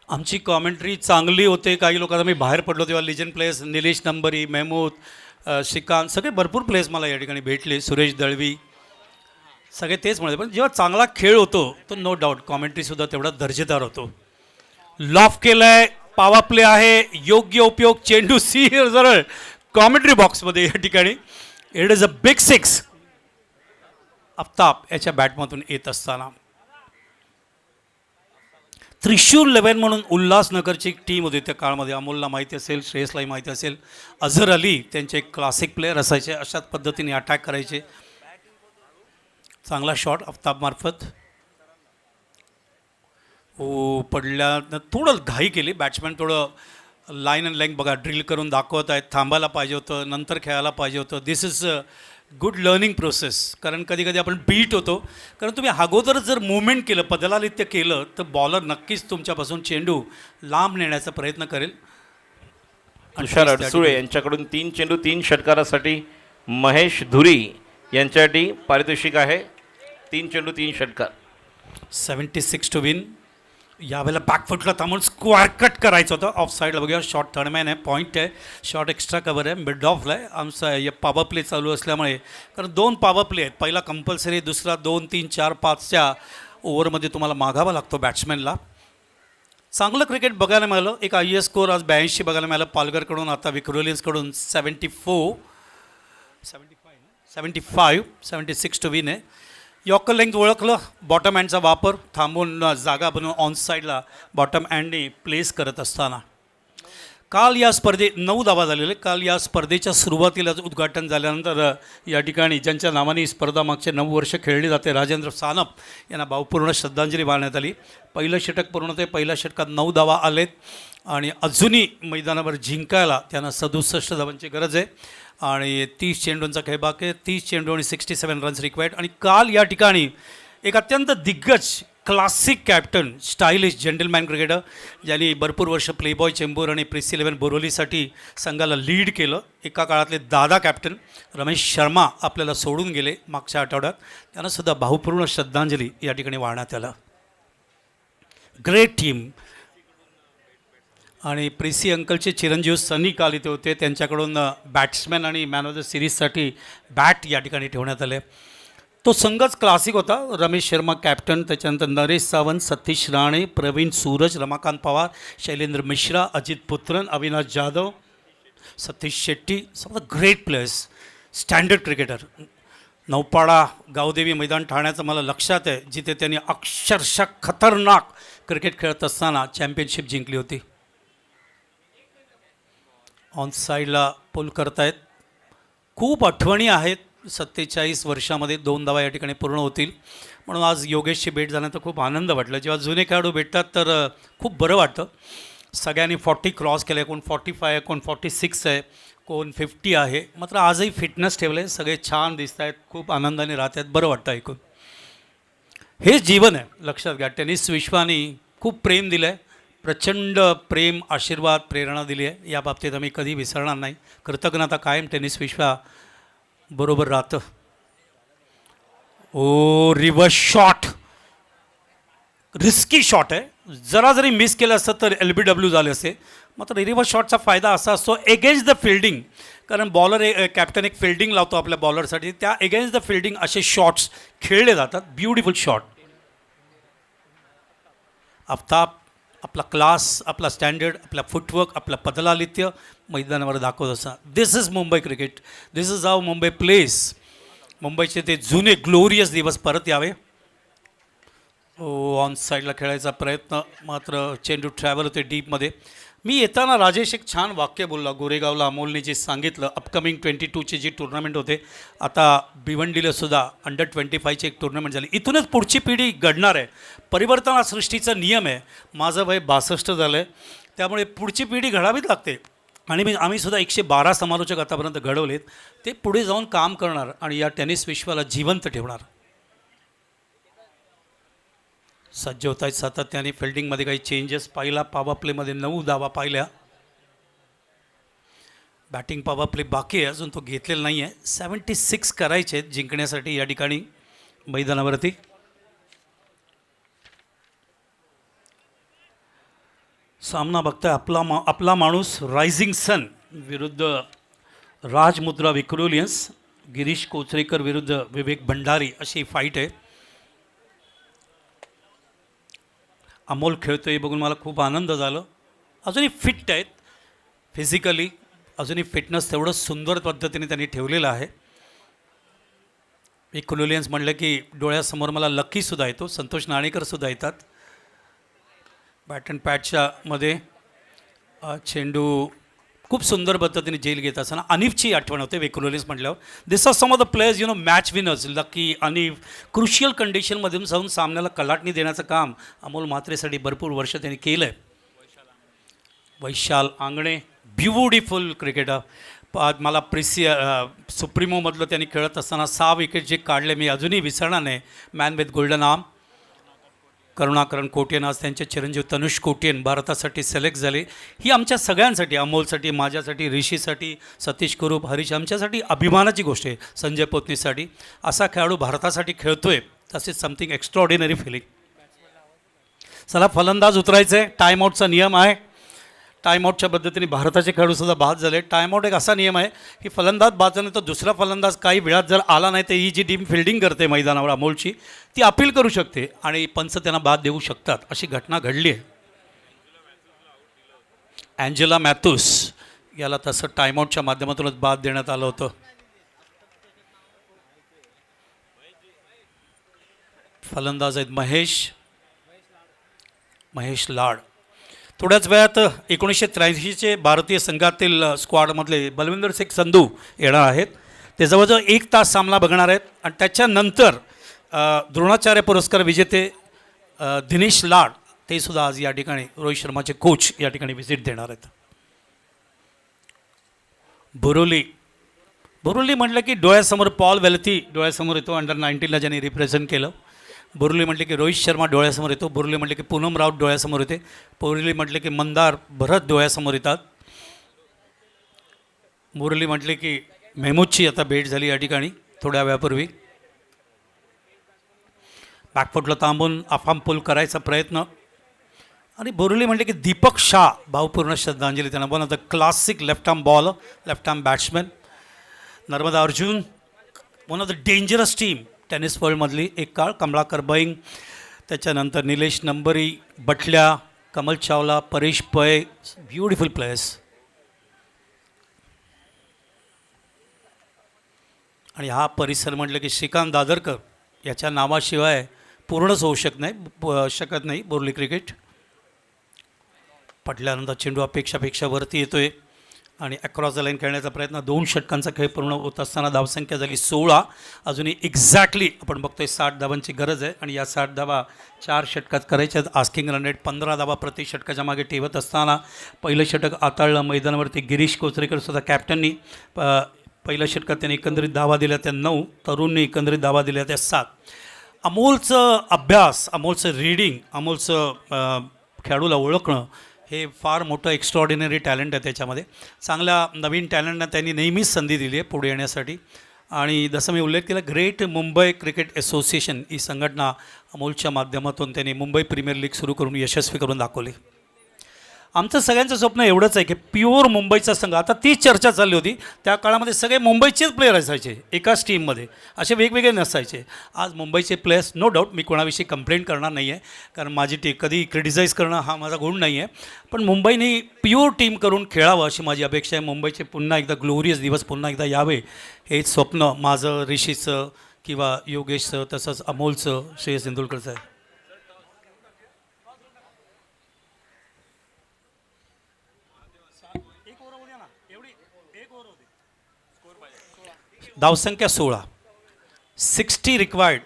आमची कॉमेंट्री चांगली होते. काही लोकांना मी बाहेर पडलो तेव्हा लिजंड प्लेयर्स निलेश नंबरी, मेहमूद, श्रीकांत, सगळे भरपूर प्लेयर्स मला या ठिकाणी भेटले. सुरेश दळवी, सगळे तेच म्हणते. पण जेव्हा चांगला खेळ होतो तो नो डाऊट कॉमेंट्रीसुद्धा तेवढा दर्जेदार होतो. लॉफ केलं आहे, पावा प्ले आहे, योग्य उपयोग. चेंडू सरळ कॉमेंट्री बॉक्समध्ये या ठिकाणी. It is a big six. Aftab याच्या बॅटमधून येत असताना. त्रिशूर 11 म्हणून उल्हासनगरची एक टीम होती त्या काळामध्ये. अमोलला माहिती असेल, श्रेयसलाही माहिती असेल. अझर अली त्यांचे एक क्लासिक प्लेअर असायचे. अशाच पद्धतीने अटॅक करायचे. चांगला शॉट आफताबमार्फत. पडल्या थोडं घाई केली बॅट्समॅन. थोडं लाईन अँड लेंथ बघा ड्रिल करून दाखवत आहेत. थांबायला पाहिजे होतं, नंतर खेळायला पाहिजे होतं. दिस इज गुड लर्निंग प्रोसेस. कारण कधी कधी आपण बीट होतो. कारण तुम्ही अगोदर जर मुवमेंट केलं, पदलालित्य केलं, तर बॉलर नक्कीच तुमच्यापासून चेंडू लांब नेण्याचा प्रयत्न करेल. तुषार अडसुळे यांच्याकडून 3 चेंडू 3 षटकारासाठी महेश धुरी यांच्यासाठी पारितोषिक आहे. 3 चेंडू 3 षटकार. 76 टू विन. यावेळेला बॅकफुटला थांबून स्क्वायर कट करायचं होतं. ऑफ साईडला बघूया. शॉर्ट थर्डमॅन आहे, पॉईंट आहे, शॉर्ट एक्स्ट्रा कवर आहे, मिड ऑफला आहे. आमचा या पॉवर प्ले चालू असल्यामुळे, कारण 2 पॉवर प्ले आहेत. पहिला कंपल्सरी, दुसरा 2, 3, 4, 5च्या ओव्हरमध्ये तुम्हाला मागावा लागतो बॅट्समॅनला. चांगलं क्रिकेट बघायला मिळालं. एक IAS स्कोअर आज 82 बघायला मिळालं पालघरकडून. आता विक्रोलियन्सकडून 76 टू विन आहे. यॉकर लेंथ ओळखलं. बॉटम हँडचा वापर, थांबून जागा बनवून ऑन साईडला बॉटम हँडने प्लेस करत असताना. काल या स्पर्धेत 9 धावा झालेले. काल या स्पर्धेच्या सुरुवातीलाच उद्घाटन झाल्यानंतर या ठिकाणी ज्यांच्या नावाने ही स्पर्धा मागचे 9 वर्ष खेळली जाते, राजेंद्र सानप यांना भावपूर्ण श्रद्धांजली वाहण्यात आली. पहिलं षटक पूर्ण होते. पहिल्या षटकात 9 धावा आलेत आणि अजूनही मैदानावर जिंकायला त्यांना 67 धावांची गरज आहे. आणि 30 चेंडूंचा खेळ बाकी आहे. 30 चेंडू आणि 67 रन्स रिक्वायर्ड. आणि काल या ठिकाणी एक अत्यंत दिग्गज classic captain, stylish gentleman cricketer, ज्यांनी भरपूर वर्ष प्लेबॉय चेंबूर आणि प्रेस 11 बोरोलीसाठी संघाला लीड केलं. एका काळातले दादा कॅप्टन रमेश शर्मा आपल्याला सोडून गेले मागच्या आठवड्यात. त्यांनासुद्धा भावपूर्ण श्रद्धांजली या ठिकाणी वाहण्यात आलं. Great team. आणि प्रेसी अंकलचे चिरंजीव सनी काल इथे होते. त्यांच्याकडून बॅट्समॅन आणि मॅन ऑफ द सिरीजसाठी बॅट या ठिकाणी ठेवण्यात आले. तो संघच क्लासिक होता. रमेश शर्मा कॅप्टन, त्याच्यानंतर Naresh Sawant, Satish Rane, Pravin Suraj, Ramakant Pawar, Shailendra Mishra, Ajit Putran, Avinash Jadhav, Satish Shetty. Some of the great players, standard cricketer. Naupada Gavdevi मैदान ठाण्याचं मला लक्षात आहे, जिथे त्यांनी अक्षरशः खतरनाक क्रिकेट खेळत असताना चॅम्पियनशिप जिंकली होती. ऑन साईडला पुल करतायत. खूप आठवणी आहेत. 47 वर्षामध्ये 2 धावा या ठिकाणी पूर्ण होतील. म्हणून आज योगेशची भेट झाल्यानंतर खूप आनंद वाटला. जेव्हा जुने खेळाडू भेटतात तर खूप बरं वाटतं. सगळ्यांनी 40 क्रॉस केलं आहे, कोण 45 आहे, कोण 46 आहे, कोण 50 आहे. मात्र आजही फिटनेस ठेवलं आहे, सगळे छान दिसत आहेत, खूप आनंदाने राहत आहेत, बरं वाटतं ऐकून. हेच जीवन आहे, लक्षात घ्या. टेनिस विश्वाने खूप प्रेम दिलं आहे, प्रचंड प्रेम, आशीर्वाद, प्रेरणा दिली आहे. या बाबतीत आम्ही कधी विसरणार नाही. कृतज्ञता कायम टेनिस विश्वा बरोबर राहतं. ओ रिव्हर्स शॉट, रिस्की शॉट आहे. जरा जरी मिस केलं असतं तर LBW झाले असते. मात्र रिव्हर्स शॉटचा फायदा असा असतो एगेन्स्ट द फिल्डिंग, कारण बॉलर कॅप्टन एक फिल्डिंग लावतो आपल्या बॉलरसाठी, त्या एगेन्स्ट द फिल्डिंग असे शॉट्स खेळले जातात. Beautiful shot. आफ्ताब आपला क्लास, आपला स्टँडर्ड, आपला फुटवर्क, आपला पदलालित्य मैदानावर दाखवत असतात. This is Mumbai cricket, this is how Mumbai plays. मुंबईचे ते जुने ग्लोरियस दिवस परत यावे. ऑन साईडला खेळायचा प्रयत्न, मात्र चेंडू ट्रॅव्हल होते डीपमध्ये. मी येताना राजेश एक छान वाक्य बोलला गोरेगावला. अमोलने जे सांगितलं, अपकमिंग 22ची जी टुर्नामेंट होते, आता भिवंडीला सुद्धा अंडर-25ची एक टुर्नामेंट झाली. इथूनच पुढची पिढी घडणार आहे. परिवर्तन हा सृष्टीचा नियम आहे. माझं वय 62 झालं आहे, त्यामुळे पुढची पिढी घडावीच लागते. आणि आम्ही सुद्धा 112 समालोचक आतापर्यंत घडवलेत. ते पुढे जाऊन काम करणार आणि या टेनिस विश्वाला जिवंत ठेवणार. सज्ज होत आहेत सातत्याने. फिल्डिंगमध्ये काही चेंजेस पाहिला. पॉवर प्लेमध्ये 9 धावा पाहिल्या. बॅटिंग पॉवर प्ले बाकी आहे, अजून तो घेतलेला नाही आहे. 76 करायचे आहेत जिंकण्यासाठी या ठिकाणी मैदानावरती. सामना बघताय आपला माणूस रायझिंग सन विरुद्ध राजमुद्रा विक्रोलियन्स. गिरीश कोचरेकर विरुद्ध विवेक भंडारी अशी फाईट आहे. अमोल खेळतोय बघून मला खूप आनंद झाला. अजूनही फिट आहेत फिजिकली, अजूनही फिटनेस तेवढं सुंदर पद्धतीने त्यांनी ठेवलेलं आहे. विक्रोलियन्स म्हणलं की डोळ्यासमोर मला लक्कीसुद्धा येतो, संतोष नाणेकरसुद्धा येतात. बॅट अँड पॅडच्या मध्ये चेंडू खूप सुंदर पद्धतीने जेल घेत असताना अनिफची आठवण होते विक्रोलियन्स म्हटल्यावर. This are some of the players match winners. Lucky, Anif crucial कंडिशनमधून जाऊन सामन्याला कलाटणी देण्याचं काम अमोल म्हात्रेसाठी भरपूर वर्ष त्यांनी केलं आहे. वैशाल आंगणे ब्युटिफुल क्रिकेटर. मला सुप्रीमोमधलं त्यांनी खेळत असताना 6 विकेट जे काढले मी अजूनही विसरणार नाही. Man with golden arm. Karunakaran Kotian आज त्यांचे चिरंजीव तनुष कोटियन भारतासाठी सिलेक्ट झाले. ही आमच्या सगळ्यांसाठी, अमोलसाठी, माझ्यासाठी, ऋषीसाठी, सतीश कुरूप, हरीश, आमच्यासाठी अभिमानाची गोष्ट आहे. संजय पोतनीसाठी असा खेळाडू भारतासाठी खेळतोय, तसेच समथिंग एक्स्ट्रॉर्डिनरी फिलिंग. चला फलंदाज उतरायचं आहे. टाईमआउटचा नियम आहे. टाईमआउटच्या पद्धतीने भारताचे खेळाडूसुद्धा बाद झाले. टाईमआउट एक असा नियम आहे की फलंदाज बाद झाल्यानंतर दुसरा फलंदाज काही वेळात जर आला नाही तर ही जी टीम फिल्डिंग करते मैदानावर अमोलची, ती अपील करू शकते आणि पंच त्यांना बाद देऊ शकतात. अशी घटना घडली आहे. अँजेला मॅथ्यूस याला तसं टाईमआउटच्या माध्यमातूनच बाद देण्यात आलं होतं. फलंदाज आहेत महेश लाड. थोड्याच वेळात 1983चे भारतीय संघातील स्क्वॉडमधले बलविंदर सिंग संधू येणार आहेत. ते जवळजवळ 1 तास सामना बघणार आहेत. आणि त्याच्यानंतर द्रोणाचार्य पुरस्कार विजेते दिनेश लाड ते सुद्धा आज या ठिकाणी रोहित शर्माचे कोच या ठिकाणी व्हिजिट देणार आहेत. बोरुली म्हटलं की डोळ्यासमोर पॉल वेल्थी डोळ्यासमोर येतो. अंडर-19ला ज्यांनी रिप्रेझेंट केलं. बोरुली म्हटले की रोहित शर्मा डोळ्यासमोर येतो. बोरुली म्हटले की पूनम राऊत डोळ्यासमोर येते. बोरुली म्हटले की मंदार भरत डोळ्यासमोर येतात. बोरुली म्हटले की मेहमूदची आता भेट झाली या ठिकाणी थोड्या वेळापूर्वी. बॅकफुटला थांबून अफाम पूल करायचा प्रयत्न. आणि बोरुली म्हटले की दीपक शाह भावपूर्ण श्रद्धांजली त्यांना. One of the classic left arm bowler, left arm batsman. Narmada Arjun one of the dangerous team tennis वर्ल्डमधली एक काळ. कमलाकर बैंग, त्याच्यानंतर निलेश नंबरी, बटल्या, कमल चावला, परेश पै, ब्युटिफुल प्लेयर्स. आणि हा परिसर म्हटलं की श्रीकांत दादरकर याच्या नावाशिवाय पूर्णच होऊ शकत नाही बोर्ली क्रिकेट. पटल्यानंतर चेंडू अपेक्षापेक्षा वरती येतोय. आणि अक्रॉस द लाईन खेळण्याचा प्रयत्न. 2 षटकांचा खेळ पूर्ण होत असताना धावसंख्या झाली 16. अजूनही एक्झॅक्टली आपण बघतोय 60 धावांची गरज आहे आणि या 60 धावा 4 षटकात करायच्या. आस्किंग रन रेट 15 धावा प्रति षटकाच्या मागे ठेवत असताना पहिलं षटक हाताळलं मैदानावरती गिरीश कोचरेकर सुद्धा कॅप्टननी. पहिल्या षटकात त्यांनी एकंदरीत धावा दिल्या त्या 9, तरुणने एकंदरीत धावा दिल्या त्या 7. अमोलचं अभ्यास, अमोलचं रीडिंग, अमोलचं खेळाडूला ओळखणं हे फार मोठं एक्स्ट्रॉर्डिनरी टॅलेंट आहे त्याच्यामध्ये. चांगल्या नवीन टॅलेंटना त्यांनी नेहमीच संधी दिली आहे पुढे येण्यासाठी. आणि जसं मी उल्लेख केला, ग्रेट मुंबई क्रिकेट असोसिएशन ही संघटना अमोलच्या माध्यमातून त्यांनी मुंबई प्रीमियर लीग सुरू करून यशस्वी करून दाखवली. आमचं सगळ्यांचं स्वप्न एवढंच आहे की प्युअर मुंबईचा संघ. आता तीच चर्चा चालली होती, त्या काळामध्ये सगळे मुंबईचेच प्लेयर असायचे एकाच टीममध्ये, असे वेगवेगळे नसायचे. आज मुंबईचे प्लेयर्स, नो डाऊट, मी कोणाविषयी कंप्लेंट करणार नाही आहे, कारण माझी कधी क्रिटिसाईज करणं हा माझा गुण नाही आहे. पण मुंबईने प्युअर टीम करून खेळावं अशी माझी अपेक्षा आहे. मुंबईचे पुन्हा एकदा ग्लोरियस दिवस पुन्हा एकदा यावे हे स्वप्न माझं, ऋषीचं किंवा योगेशचं, तसंच अमोलचं, श्रेयस इंदुलकरचं आहे. धावसंख्या 16, 60 required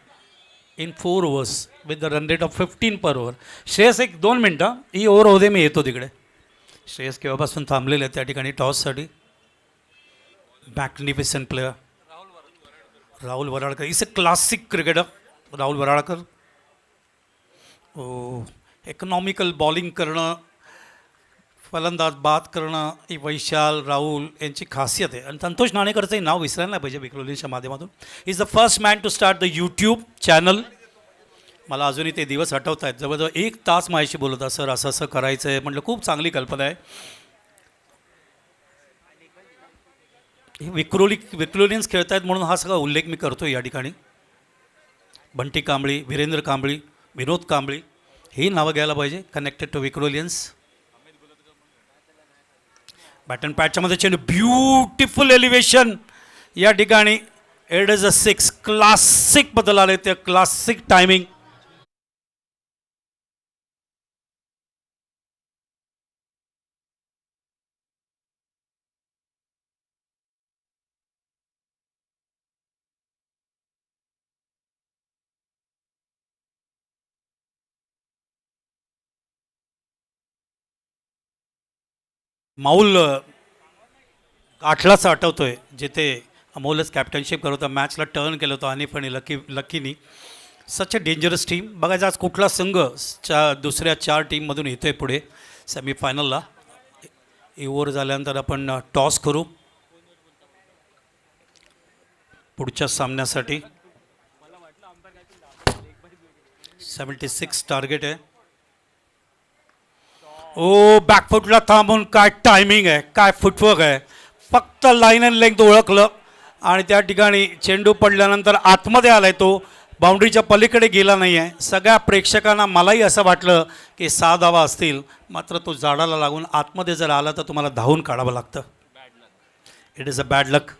in 4 overs with the run rate of 15 per over. Shreyas, 1-2 मिनटं, ही ओव्हर होते, मी येतो तिकडे. श्रेयस केव्हापासून थांबलेले आहेत त्या ठिकाणी टॉससाठी. Magnificent player Rahul Varalkar, is a classic cricketer. Rahul Varalkar economical bowling करणं, फलंदाज बाद करणं ही वैशाल राहुल यांची खासियत आहे. आणि संतोष नाणेकरचंही नाव विसरायला नाही पाहिजे विक्रोलीच्या माध्यमातून. Is the first man to start the YouTube channel. मला अजूनही ते दिवस आठवत आहेत. जवळजवळ 1 तास माझ्याशी बोलत होता, सर असं असं करायचं आहे. म्हटलं खूप चांगली कल्पना आहे. हे विक्रोलियन्स खेळत आहेत म्हणून हा सगळा उल्लेख मी करतो या ठिकाणी. बंटी कांबळी, वीरेंद्र कांबळी, विनोद कांबळी, ही नावं घ्यायला पाहिजे कनेक्टेड टू विक्रोलियन्स. बॅटन पॅटच्यामध्ये चेंडू, ब्युटिफुल एलिव्हेशन या ठिकाणी. इट इज अ 6, क्लासिक बदल आले ते, क्लासिक टायमिंग. माऊल आठलाच आठवतोय जिथे अमोलच कॅप्टनशिप करत होता. मॅचला टर्न केलं होतं आणि पण लकीनी. सच अ डेंजरस टीम. बघायचं आज कुठला संघ दुसऱ्या 4 टीममधून येतो आहे पुढे सेमीफायनलला. ओव्हर झाल्यानंतर आपण टॉस करू पुढच्या सामन्यासाठी. 76 टार्गेट आहे. बॅकफुटला थांबून काय टायमिंग आहे, काय फुटवर्क आहे. फक्त लाईन अँड लेंथ ओळखलं आणि त्या ठिकाणी चेंडू पडल्यानंतर आतमध्ये आलाय तो, बाउंड्रीच्या पलीकडे गेला नाही आहे. सगळ्या प्रेक्षकांना, मलाही असं वाटलं की 6 धावा असतील, मात्र तो झाडाला लागून आतमध्ये जर आला तर तुम्हाला धावून काढावं लागतं. इट इज अ बॅड लक.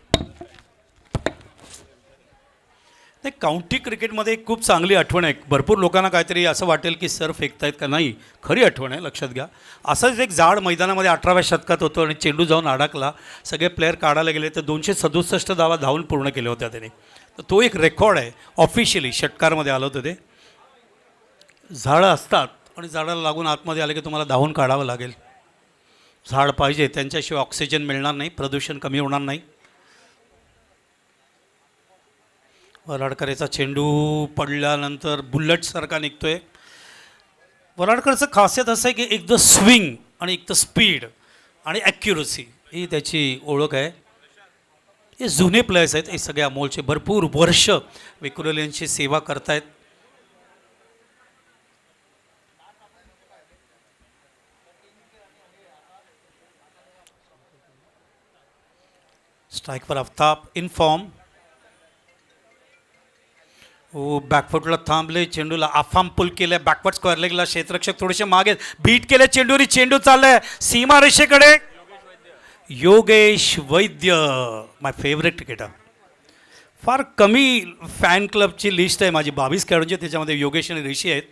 नाही, काउंटी क्रिकेटमध्ये एक खूप चांगली आठवण आहे. भरपूर लोकांना काहीतरी असं वाटेल की सर फेकतायत का, नाही, खरी आठवण आहे, लक्षात घ्या. असंच एक झाड मैदानामध्ये 18व्या शतकात होतं आणि चेंडू जाऊन अडकला, सगळे प्लेयर काढायला गेले तर 267 धावा धावून पूर्ण केल्या होत्या त्याने. तर तो एक रेकॉर्ड आहे. ऑफिशियली षटकारमध्ये आलं होतं ते. झाडं असतात आणि झाडाला लागून आतमध्ये आले की तुम्हाला धावून काढावं लागेल. झाड पाहिजे, त्यांच्याशिवाय ऑक्सिजन मिळणार नाही, प्रदूषण कमी होणार नाही. वराडकरचा चेंडू पडल्यानंतर बुलेटसारखा निघतोय. वराडकरचं खासियत असं आहे की एक तर स्विंग आणि एक तर स्पीड आणि ॲक्युरसी ही त्याची ओळख आहे. हे जुने प्लेयर्स आहेत, हे सगळे अमोलचे. भरपूर वर्ष विक्रोलियन्सची सेवा करतायत. स्ट्राईकवर आफ्ताब इन फॉर्म. बॅकफुटला थांबले, चेंडूला आफाम पुल केलं, बॅकवर्ड स्क्वेअर लेगला क्षेत्ररक्षक थोडेसे मागे बीट केले चेंडूरी. चेंडू चाललाय सीमारेषेकडे. योगेश वैद्य, माय फेवरेट क्रिकेटर. फार कमी फॅन क्लबची लिस्ट आहे माझी, 22 खेळाडूंची, त्याच्यामध्ये योगेश आणि ऋषी आहेत.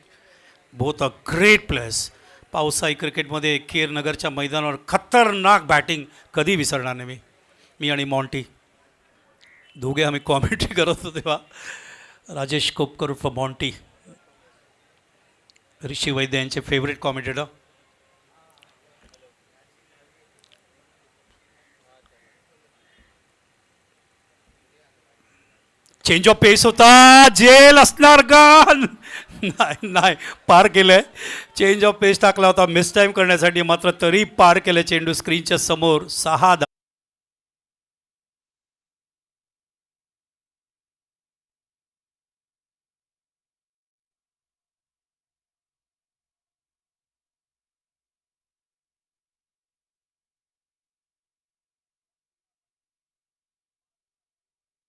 Both a great players. पावसाळी क्रिकेटमध्ये केर नगरच्या मैदानावर खतरनाक बॅटिंग कधी विसरणार नाही मी आणि मॉन्टी दोघे आम्ही कॉमेंट्री करत होतो तेव्हा. राजेश कोपकर फॉर मॉन्टी, ऋषी वैद्य यांचे फेवरेट कॉमेंटेटर. चेंज ऑफ पेस होता, जेल असणार का? नाही नाही, पार केलंय. चेंज ऑफ पेस टाकला होता मिस टाईम करण्यासाठी, मात्र तरी पार केलं चेंडू स्क्रीनच्या समोर. 6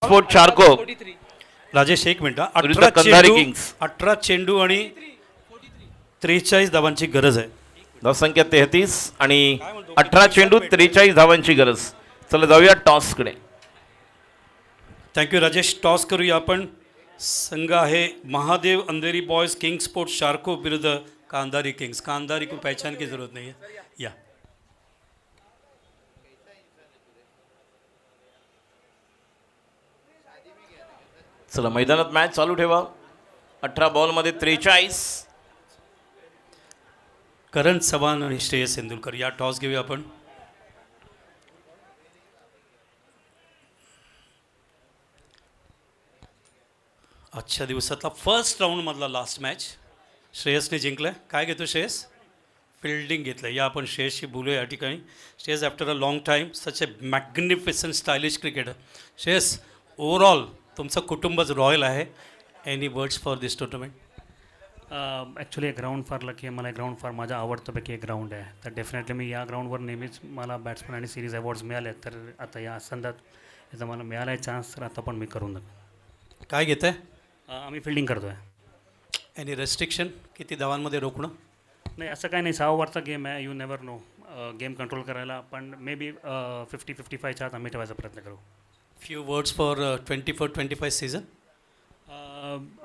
स्पोर्ट चारको राजेश एक मिनिट. विरुद्ध कंधारी किंग्स. 18 चेंडू आणि 43 धावांची गरज आहे. धावसंख्या 33 आणि 18 चेंडू 43 धावांची गरज. चला जाऊया टॉसकडे. थँक्यू राजेश. टॉस करूया आपण. संघ आहे Mahadev Andheri boys king sport शार्को विरुद्ध कांधारी किंग्स. कांधारी को पहचान की जरूरत नहीं है. या चला मैदानात मॅच चालू ठेवा. 18 बॉलमध्ये 43. करण चव्हाण आणि श्रेयस तेंडुलकर या टॉस घेऊया आपण. आजच्या दिवसातला फर्स्ट राऊंडमधला लास्ट मॅच श्रेयसने जिंकलं. काय घेतो श्रेयस? फिल्डिंग घेतलं. या आपण श्रेयसशी बोलूया या ठिकाणी. Shreyas after a long time such A magnificent stylish cricketer. Shreyas, overall तुमचं कुटुंबच रॉयल आहे. Any words for this tournament? Actually ground फार लकी आहे. मला ग्राउंड फार माझ्या आवडतंपैकी एक ग्राउंड आहे. तर डेफिनेटली मी या ग्राउंडवर नेहमीच मला बॅट्समॅन आणि सिरीज अवॉर्ड्स मिळाले. तर आता या संधात याचा मला मिळाला आहे चान्स, तर आता पण मी करून दाखव. काय घेत आहे? आम्ही फिल्डिंग करतो आहे. Any restriction? किती धावांमध्ये रोखणं? नाही, असं काही नाही. 6 ओव्हरचा गेम आहे. You never know. Game control करायला पण मे बी 50-55च्या आत आम्ही ठेवायचा प्रयत्न करू. Few words for 24-25 season?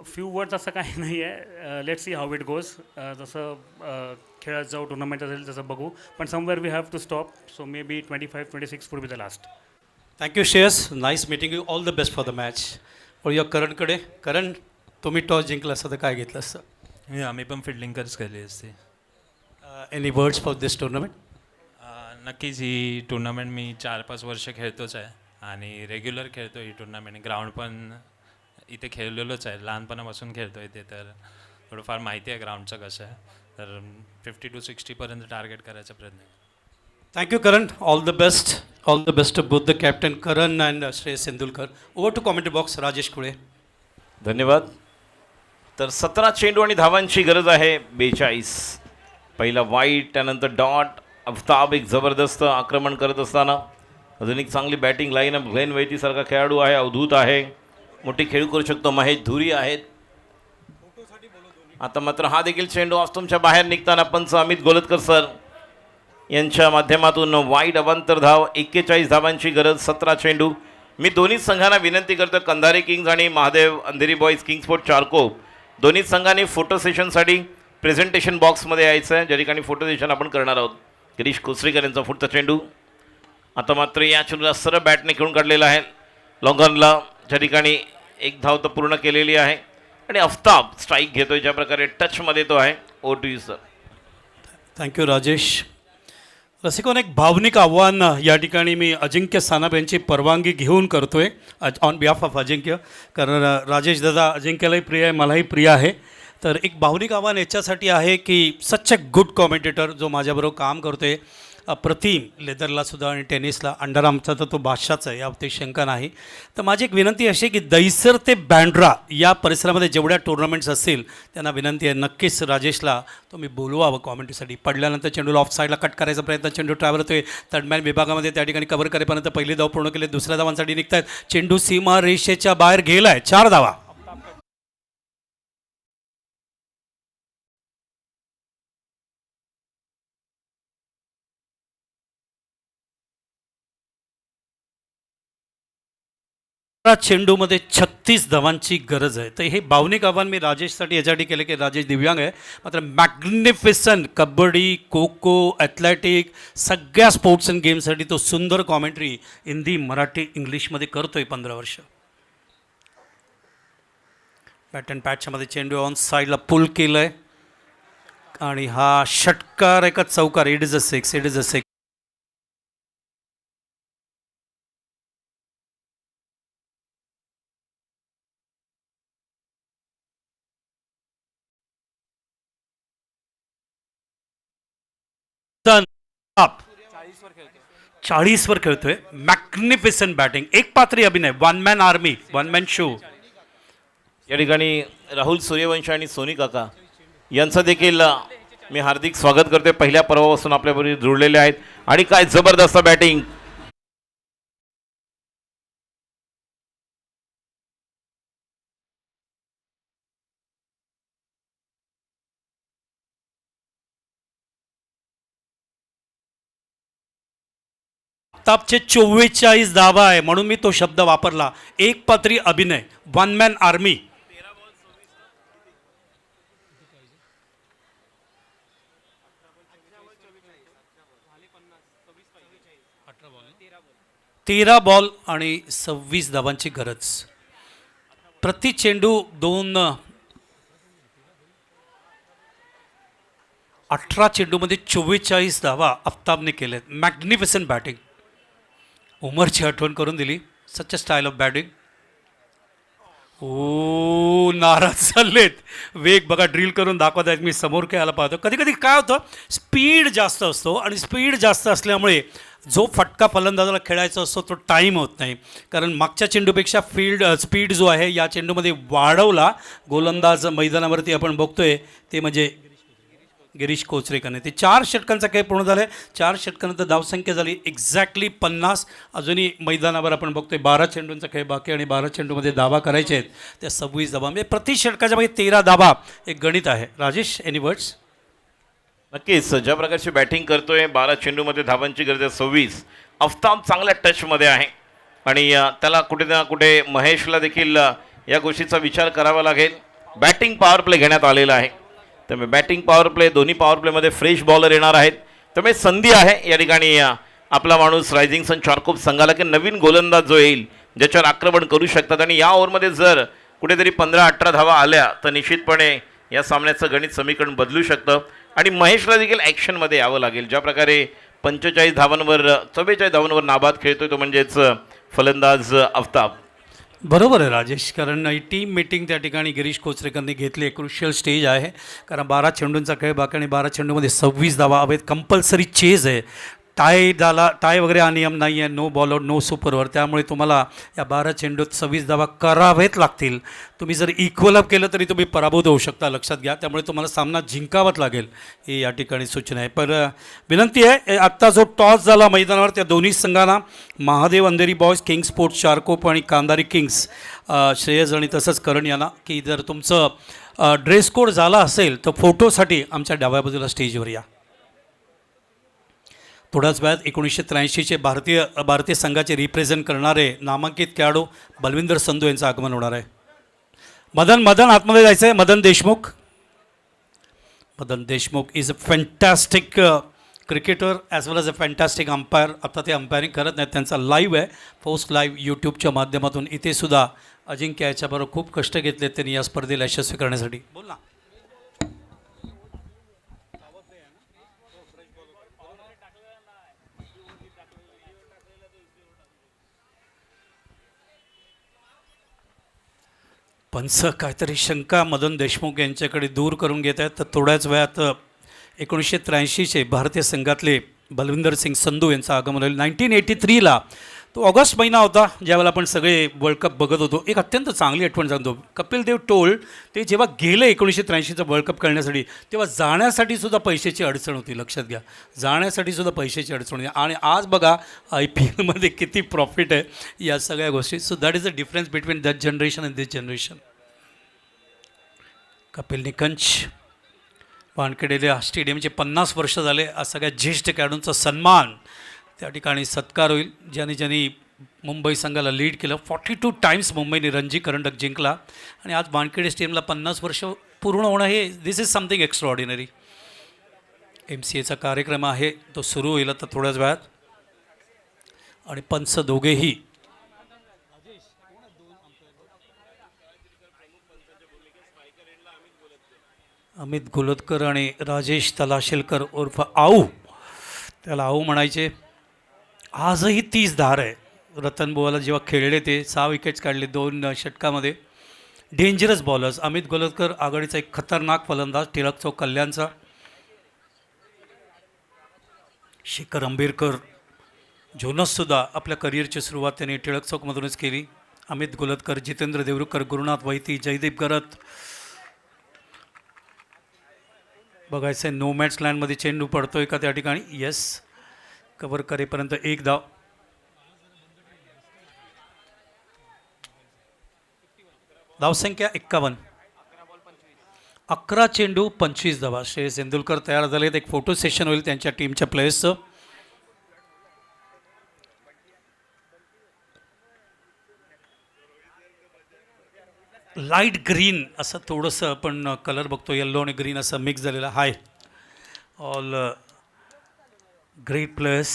Few words असं काही नाही आहे. Let see how it goes. जसं खेळत जाऊ, टुर्नामेंट असेल तसं बघू. पण somewhere we have to stop. So maybe 25-26 would be the last. Thank you Shreyas. Nice meeting you. All the best for the match. या करणकडे. करण, तुम्ही टॉस जिंकला असतं तर काय घेतलं असतं? आम्ही पण फिल्डिंगच केली असते. Any words for this tournament? नक्कीच ही टुर्नामेंट मी 4-5 वर्ष खेळतोच आहे आणि रेग्युलर खेळतो ही टुर्नामेंट. ग्राउंड पण इथे खेळलेलोच आहे, लहानपणापासून खेळतो इथे, तर थोडंफार माहिती आहे ग्राउंडचं कसं आहे. तर 50-60पर्यंत टार्गेट करायचा प्रयत्न आहे. Thank you Karan. All the best. All the best of both the captain Karan and Shreyas Tendulkar. Over to commentary box Rajesh Khule. धन्यवाद. तर 17 चेंडू आणि धावांची गरज आहे 42. पहिला वाईट, त्यानंतर डॉट. अफ्ताब एक जबरदस्त आक्रमण करत असताना अजून एक चांगली बॅटिंग लाईनअप. ग्लेन वैतीसारखा खेळाडू आहे, अवधूत आहे, मोठी खेळू करू शकतो. महेश धुरी आहेत. आता मात्र हा देखील चेंडू ऑस्टमच्या बाहेर निघताना पंच अमित गोलतकर सर यांच्या माध्यमातून वाईट. अवांतर धाव. 41 धावांची गरज. 17 चेंडू. मी दोन्ही संघांना विनंती करतो, कंधारी किंग्ज आणि Mahadev Andheri boys king sport चारको, दोन्ही संघांनी फोटो सेशनसाठी प्रेझेंटेशन बॉक्समध्ये यायचं आहे, ज्या ठिकाणी फोटो सेशन आपण करणार आहोत. गिरीश कोसरीकर यांचा पुढचा चेंडू. आता मात्र या चेंडूला सरळ बॅटने खेळून काढलेला आहे लॉंगॉनला, ज्या ठिकाणी एक धाव तर पूर्ण केलेली आहे. आणि अफ्ताब स्ट्राईक घेतोय, ज्या प्रकारे टचमध्ये तो आहे. Over to you sir. Thank you Rajesh. रसिकोन, एक भावनिक आव्हान या ठिकाणी मी अजिंक्य सानप यांची परवानगी घेऊन करतोय ऑन बिहाफ ऑफ अजिंक्य, कारण राजेश दादा अजिंक्यलाही प्रिय आहे, मलाही प्रिय आहे. तर एक भावनिक आव्हान याच्यासाठी आहे की सच ए गुड कॉमेंटेटर जो माझ्याबरोबर काम करतोय, अप्रतिम लेदरला सुद्धा आणि टेनिसला अंडर आर्मचा तर तो बादशाच आहे, याबाबतीत शंका नाही. तर माझी एक विनंती अशी की दहिसर ते बँड्रा या परिसरामध्ये जेवढ्या टुर्नामेंट्स असतील त्यांना विनंती आहे, नक्कीच राजेशला तुम्ही बोलवावं कॉमेंट्रीसाठी. पडल्यानंतर चेंडूला ऑफ साईडला कट करायचा प्रयत्न, चेंडू ट्रॅव्हल होतोय थर्डमॅन विभागामध्ये, त्या ठिकाणी कव्हर करेपर्यंत पहिली धाव पूर्ण केली. दुसऱ्या धावांसाठी निघतायत. चेंडू सीमा रेषेच्या बाहेर गेलाय. 4 धावा. चेंडूमध्ये 36 धावांची गरज आहे. तर हे भावनिक आव्हान मी राजेशसाठी याच्यासाठी केलं की राजेश दिव्यांग आहे, मात्र मॅग्निफिसंट कबड्डी, खो खो, ॲथलेटिक सगळ्या स्पोर्ट्स अँड गेमसाठी तो सुंदर कॉमेंट्री हिंदी, मराठी, इंग्लिशमध्ये करतोय 15 वर्ष. बॅट अँड पॅचमध्ये चेंडू ऑन साईडला पुल केलं आहे आणि हा षटकार आहे का चौकार? It is a six, it is a six. Up 40 वर खेळतोय. मॅग्निफिसंट बॅटिंग, एक पात्री अभिनय, one man army, one man show. या ठिकाणी राहुल सूर्यवंशी आणि सोनी काका यांचं देखील मी हार्दिक स्वागत करते. पहिल्या पर्वापासून आपल्याबरोबर जुळलेले आहेत आणि काय जबरदस्त बॅटिंग. तापचे 44 धावा आहे म्हणून मी तो शब्द वापरला. एक पात्री अभिनय, वन मॅन आर्मी. तेरा बॉल आणि 26 धावांची गरज. प्रति चेंडू 18 चेंडूमध्ये 44 धावा आफ्ताबने केलेत. Magnificent batting. उमरची आठवण करून दिली. सच अ स्टाईल ऑफ बॅटिंग. ओ नाराज झालेत. वेग बघा, ड्रिल करून दाखवत आहेत. मी समोर खेळायला पाहतो. कधी कधी काय होतं, स्पीड जास्त असतो आणि स्पीड जास्त असल्यामुळे जो फटका फलंदाजाला खेळायचा असतो तो टाईम होत नाही. कारण मागच्या चेंडूपेक्षा स्पीड जो आहे या चेंडूमध्ये वाढवला गोलंदाज मैदानावरती आपण बघतोय ते म्हणजे गिरीश कोचरेकरने. ते 4 षटकांचा खेळ पूर्ण झाला आहे. 4 षटकानंतर धावसंख्या झाली एक्झॅक्टली 50. अजूनही मैदानावर आपण बघतोय 12 चेंडूंचा खेळ बाकी आणि 12 चेंडूमध्ये धावा करायचे आहेत. त्या 26 धावा म्हणजे प्रति षटकाच्या मागे 13 धावा. एक गणित आहे. Rajesh, any words? नक्कीच ज्या प्रकारची बॅटिंग करतोय, 12 चेंडूमध्ये धावांची गरज आहे 26. आफ्ताब चांगल्या टचमध्ये आहे आणि त्याला कुठे ना कुठे महेशला देखील या गोष्टीचा विचार करावा लागेल. बॅटिंग पॉवर प्ले घेण्यात आलेला आहे. त्यामुळे बॅटिंग पॉवर प्ले, दोन्ही पॉवर प्लेमध्ये फ्रेश बॉलर येणार आहेत. त्यामुळे संधी आहे या ठिकाणी आपला माणूस रायझिंग सन चारकोप संघाला की नवीन गोलंदाज जो येईल ज्याच्यावर आक्रमण करू शकतात. आणि या ओव्हरमध्ये जर कुठेतरी 15-18 धावा आल्या तर निश्चितपणे या सामन्याचं गणित समीकरण बदलू शकतं आणि महेशला देखील ॲक्शनमध्ये यावं लागेल. ज्या प्रकारे 44 धावांवर नाबाद खेळतोय तो म्हणजेच फलंदाज आफ्ताब. बरोबर आहे राजेश, कारण ही टीम मीटिंग त्या ठिकाणी गिरीश कोचरेकरने घेतली. क्रुशियल स्टेज आहे कारण 12 चेंडूंचा खेळ बाकी आणि 12 चेंडूमध्ये 26 धावा हवेत. कंपल्सरी चेज आहे. टाय वगैरे हा नियम नाही आहे. No ball out, no super over. त्यामुळे तुम्हाला या 12 चेंडूत 26 धावा करावेत लागतील. तुम्ही जर इक्वल अप केलं तरी तुम्ही पराभूत होऊ शकता, लक्षात घ्या. त्यामुळे तुम्हाला सामना जिंकावाच लागेल ही या ठिकाणी सूचना आहे. पण विनंती आहे, आत्ता जो टॉस झाला मैदानावर त्या दोन्ही संघांना Mahadev Andheri boys, king sports Charkop आणि कांदारी किंग्स श्रेयस आणि तसंच करण यांना, की जर तुमचं ड्रेस कोड झाला असेल तर फोटोसाठी आमच्या डाव्या बाजूला स्टेजवर या. थोड्याच वेळात 1983चे भारतीय संघाचे रिप्रेझेंट करणारे नामांकित खेळाडू बलविंदर संधू यांचं आगमन होणार आहे. मदन आतमध्ये जायचं आहे. Madan Deshmukh is a fantastic cricketer as well as a fantastic umpire. आता ते अंपायरिंग करत नाहीत, त्यांचा लाईव्ह आहे पोस्ट लाईव्ह यूट्यूबच्या माध्यमातून. इथे सुद्धा अजिंक्य याच्याबरोबर खूप कष्ट घेतलेत त्यांनी या स्पर्धेला यशस्वी करण्यासाठी. बोल ना. पंच काहीतरी शंका मदन देशमुख यांच्याकडे दूर करून घेत आहेत. तर थोड्याच वेळात 1983चे भारतीय संघातले बलविंदर सिंग संधू यांचं आगमन होईल. 1983ला तो ऑगस्ट महिना होता ज्यावेळेला आपण सगळे वर्ल्ड कप बघत होतो. एक अत्यंत चांगली आठवण सांगतो. कपिल देव टोल्ड ते जेव्हा गेले 1983चा वर्ल्ड कप खेळण्यासाठी तेव्हा जाण्यासाठी सुद्धा पैशाची अडचण होती, लक्षात घ्या. जाण्यासाठी सुद्धा पैशाची अडचण होती. आणि आज बघा IPLमध्ये किती प्रॉफिट आहे या सगळ्या गोष्टी. So that is the difference between that generation and this generation. Kapil Nikanj वानखेडेला स्टेडियमचे 50 वर्ष झाले. आज सगळ्या ज्येष्ठ खेळाडूंचा सन्मान त्या ठिकाणी सत्कार होईल. ज्यांनी मुंबई संघाला लीड केलं. 42 टाइम्स मुंबईने रणजी करंडक जिंकला आणि आज वानखेडे स्टेडियमला 50 वर्ष पूर्ण होणं हे दिस इज समथिंग एक्स्ट्रॉर्डिनरी. MCAचा कार्यक्रम आहे तो सुरू होईल आता थोड्याच वेळात. आणि पंच दोघेही अमित गोलतकर आणि राजेश तलाशेलकर उर्फ आऊ, त्याला आऊ म्हणायचे. आजही 30 धार आहे. रतन बुवाला जेव्हा खेळले ते 6 विकेट्स काढले 2 षटकामध्ये. Dangerous bowlers. अमित गोलतकर आघाडीचा एक खतरनाक फलंदाज, टिळक चौक कल्याणचा. शेखर आंबेडकर जोनससुद्धा आपल्या करिअरची सुरुवात त्यांनी टिळक चौकमधूनच केली. अमित गोलतकर, जितेंद्र देवरुखकर, गुरुनाथ वैती, जयदीप गरत. बघायचं आहे नो मॅच लँडमध्ये चेंडू पडतोय का त्या ठिकाणी. येस, कव्हर करेपर्यंत एक धाव. धावसंख्या 51. 11 चेंडू 25 धावा. श्रेयस तेंडुलकर तयार झालेत. एक फोटो सेशन होईल त्यांच्या टीमच्या प्लेयर्सचं. लाईट ग्रीन असं थोडंसं आपण कलर बघतो, येल्लो आणि ग्रीन असं मिक्स झालेला. Hi all great players.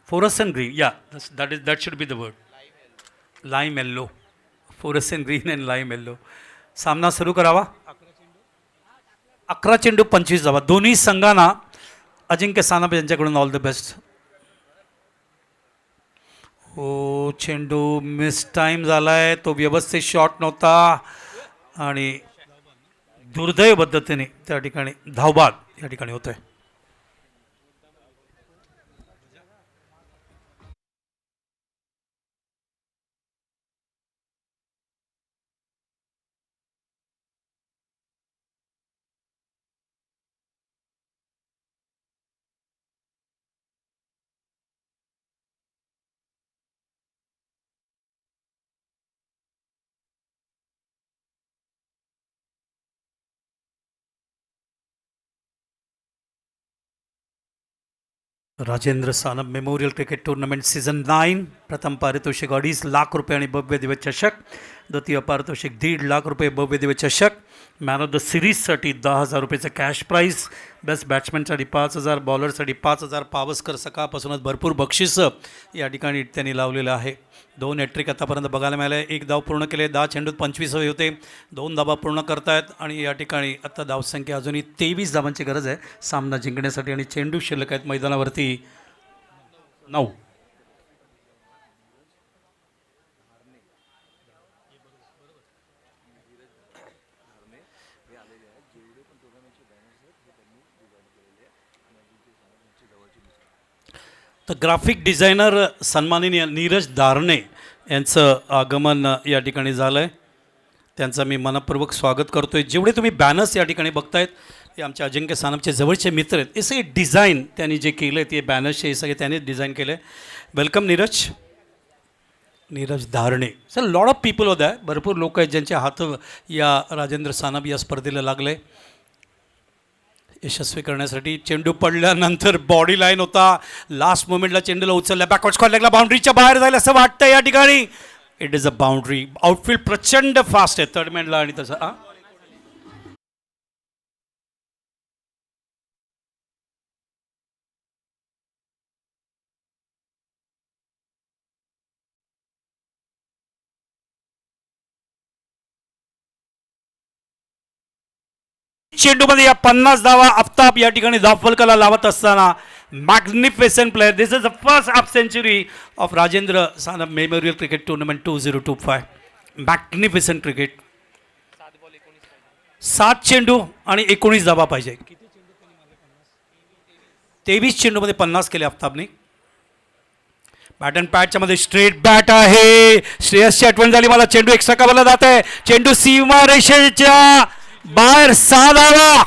Forest green, yeah that should be the word. Lime yellow, forest green and lime yellow. सामना सुरू करावा. 11 चेंडू 25 धावा. दोन्ही संघांना अजिंक्य सानप यांच्याकडून ऑल द बेस्ट. हो, चेंडू मिस टाईम झाला आहे. तो व्यवस्थित शॉट नव्हता आणि दुर्दैव पद्धतीने त्या ठिकाणी धावबाद या ठिकाणी होतोय. Rajendra Sanap memorial cricket tournament season 9. प्रथम पारितोषिक 2.5 लाख रुपये आणि भव्य दिव्य चषक. द्वितीय पारितोषिक 1.5 लाख रुपये, भव्य दिव्य चषक. मॅन ऑफ द सिरीजसाठी 10,000 रुपयेचं कॅश प्राईज. बेस्ट बॅट्समॅनसाठी 5,000, बॉलरसाठी 5,000. पावसकर सकाळपासूनच भरपूर बक्षिसं या ठिकाणी त्यांनी लावलेलं आहे. 2 हॅट्रिक आतापर्यंत बघायला मिळाले. 1 धाव पूर्ण केले. 10 चेंडूत 25 होते. 2 धावा पूर्ण करतायत आणि या ठिकाणी आता धावसंख्या अजूनही 23 धावांची गरज आहे सामना जिंकण्यासाठी आणि चेंडू शिल्लक आहेत मैदानावरती 9. तर ग्राफिक डिझायनर सन्माननीय नीरज दारणे यांचं आगमन या ठिकाणी झालं आहे. त्यांचं मी मनपूर्वक स्वागत करतो आहे. जेवढे तुम्ही बॅनर्स या ठिकाणी बघतायत ते आमच्या अजिंक्य सानपचे जवळचे मित्र आहेत. हे सगळे डिझाईन त्यांनी जे केलं आहे ते बॅनर्सचे हे सगळे त्यांनीच डिझाईन केले. Welcome Neeraj. Neeraj Darne. Sir lot of people होत आहे. भरपूर लोक आहेत ज्यांचे हात या राजेंद्र सानप या स्पर्धेला लागले यशस्वी करण्यासाठी. चेंडू पडल्यानंतर बॉडी लाईन होता. लास्ट मोमेंटला चेंडूला उचलला, बॅकवर्ड स्क्वेअर लेगला बाउंड्रीच्या बाहेर जाईल असं वाटतं या ठिकाणी. It is a boundary. Outfield प्रचंड फास्ट आहे थर्ड मॅनला आणि तसं चेंडूमध्ये या 50 धावा आफ्ताब या ठिकाणी धावफलकाला लावत असताना magnificent player. This is the first half century of Rajendra Sanap memorial cricket tournament 2025. Magnificent cricket. 7 चेंडू आणि 19 धावा पाहिजे. 23 चेंडूमध्ये 50 केले आफ्ताबने. बॅट अँड पॅडच्या मध्ये स्ट्रेट बॅट आहे. श्रेयसची आठवण झाली मला. चेंडू एक्स्ट्रा कव्हरला जात आहे. चेंडू सीमा रेषेच्या बाहेर 6 धावा.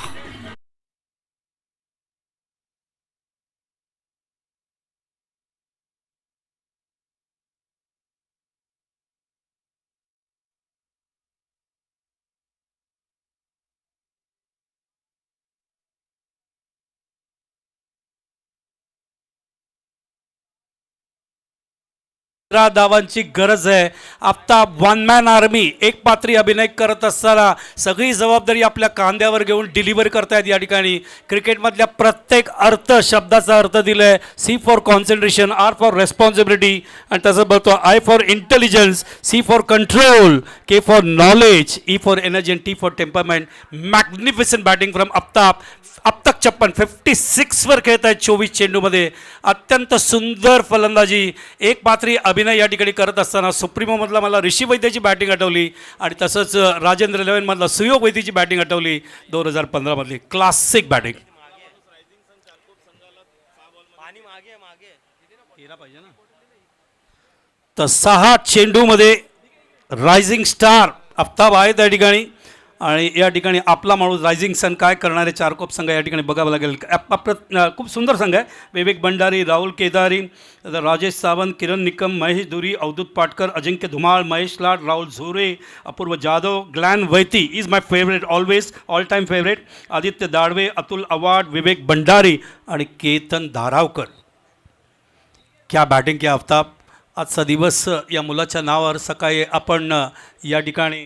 धावांची गरज आहे. आफताब वन मॅन आर्मी, एक पात्री अभिनय करत असताना सगळी जबाबदारी आपल्या कांद्यावर घेऊन डिलिव्हर करतायत या ठिकाणी. क्रिकेटमधल्या प्रत्येक शब्दाचा अर्थ दिला आहे. C for concentration, R for responsibility, आणि तसं बघतो I for intelligence, C for control, K for knowledge, E for energy आणि T for temperament. Magnificent batting from Aftab. अब तक 56 वर खेळत आहेत 24 चेंडूमध्ये. अत्यंत सुंदर फलंदाजी. एक पात्री अभिनय या ठिकाणी करत असताना सुप्रीमोमधला मला ऋषी वैद्यची बॅटिंग आठवली आणि तसंच राजेंद्र 11मधला सुयोग वैद्यची बॅटिंग आठवली 2015मधली. Classic batting. तर 6 चेंडूमध्ये रायझिंग स्टार आफताब आहे त्या ठिकाणी, आणि या ठिकाणी आपला माणूस रायझिंग सन काय करणारे चारकोप संघ या ठिकाणी बघावं लागेल. खूप सुंदर संघ आहे. Vivek Bhandari, Rahul Kedari, Rajesh Sawant, Kiran Nikam, Mahesh Dhuri, Avdhoot Patkar, Ajinkya Dhumal, Mahesh Lad, Rahul Zore, Apurva Jadhav, Glen Vaity is my favourite, always all time favourite, Aditya Dadwe, Atul Awad, Vivek Bhandari आणि केतन धारावकर. क्या बॅटिंग क्या आफताब. आजचा दिवस या मुलाच्या नावावर. सकाळी आपण या ठिकाणी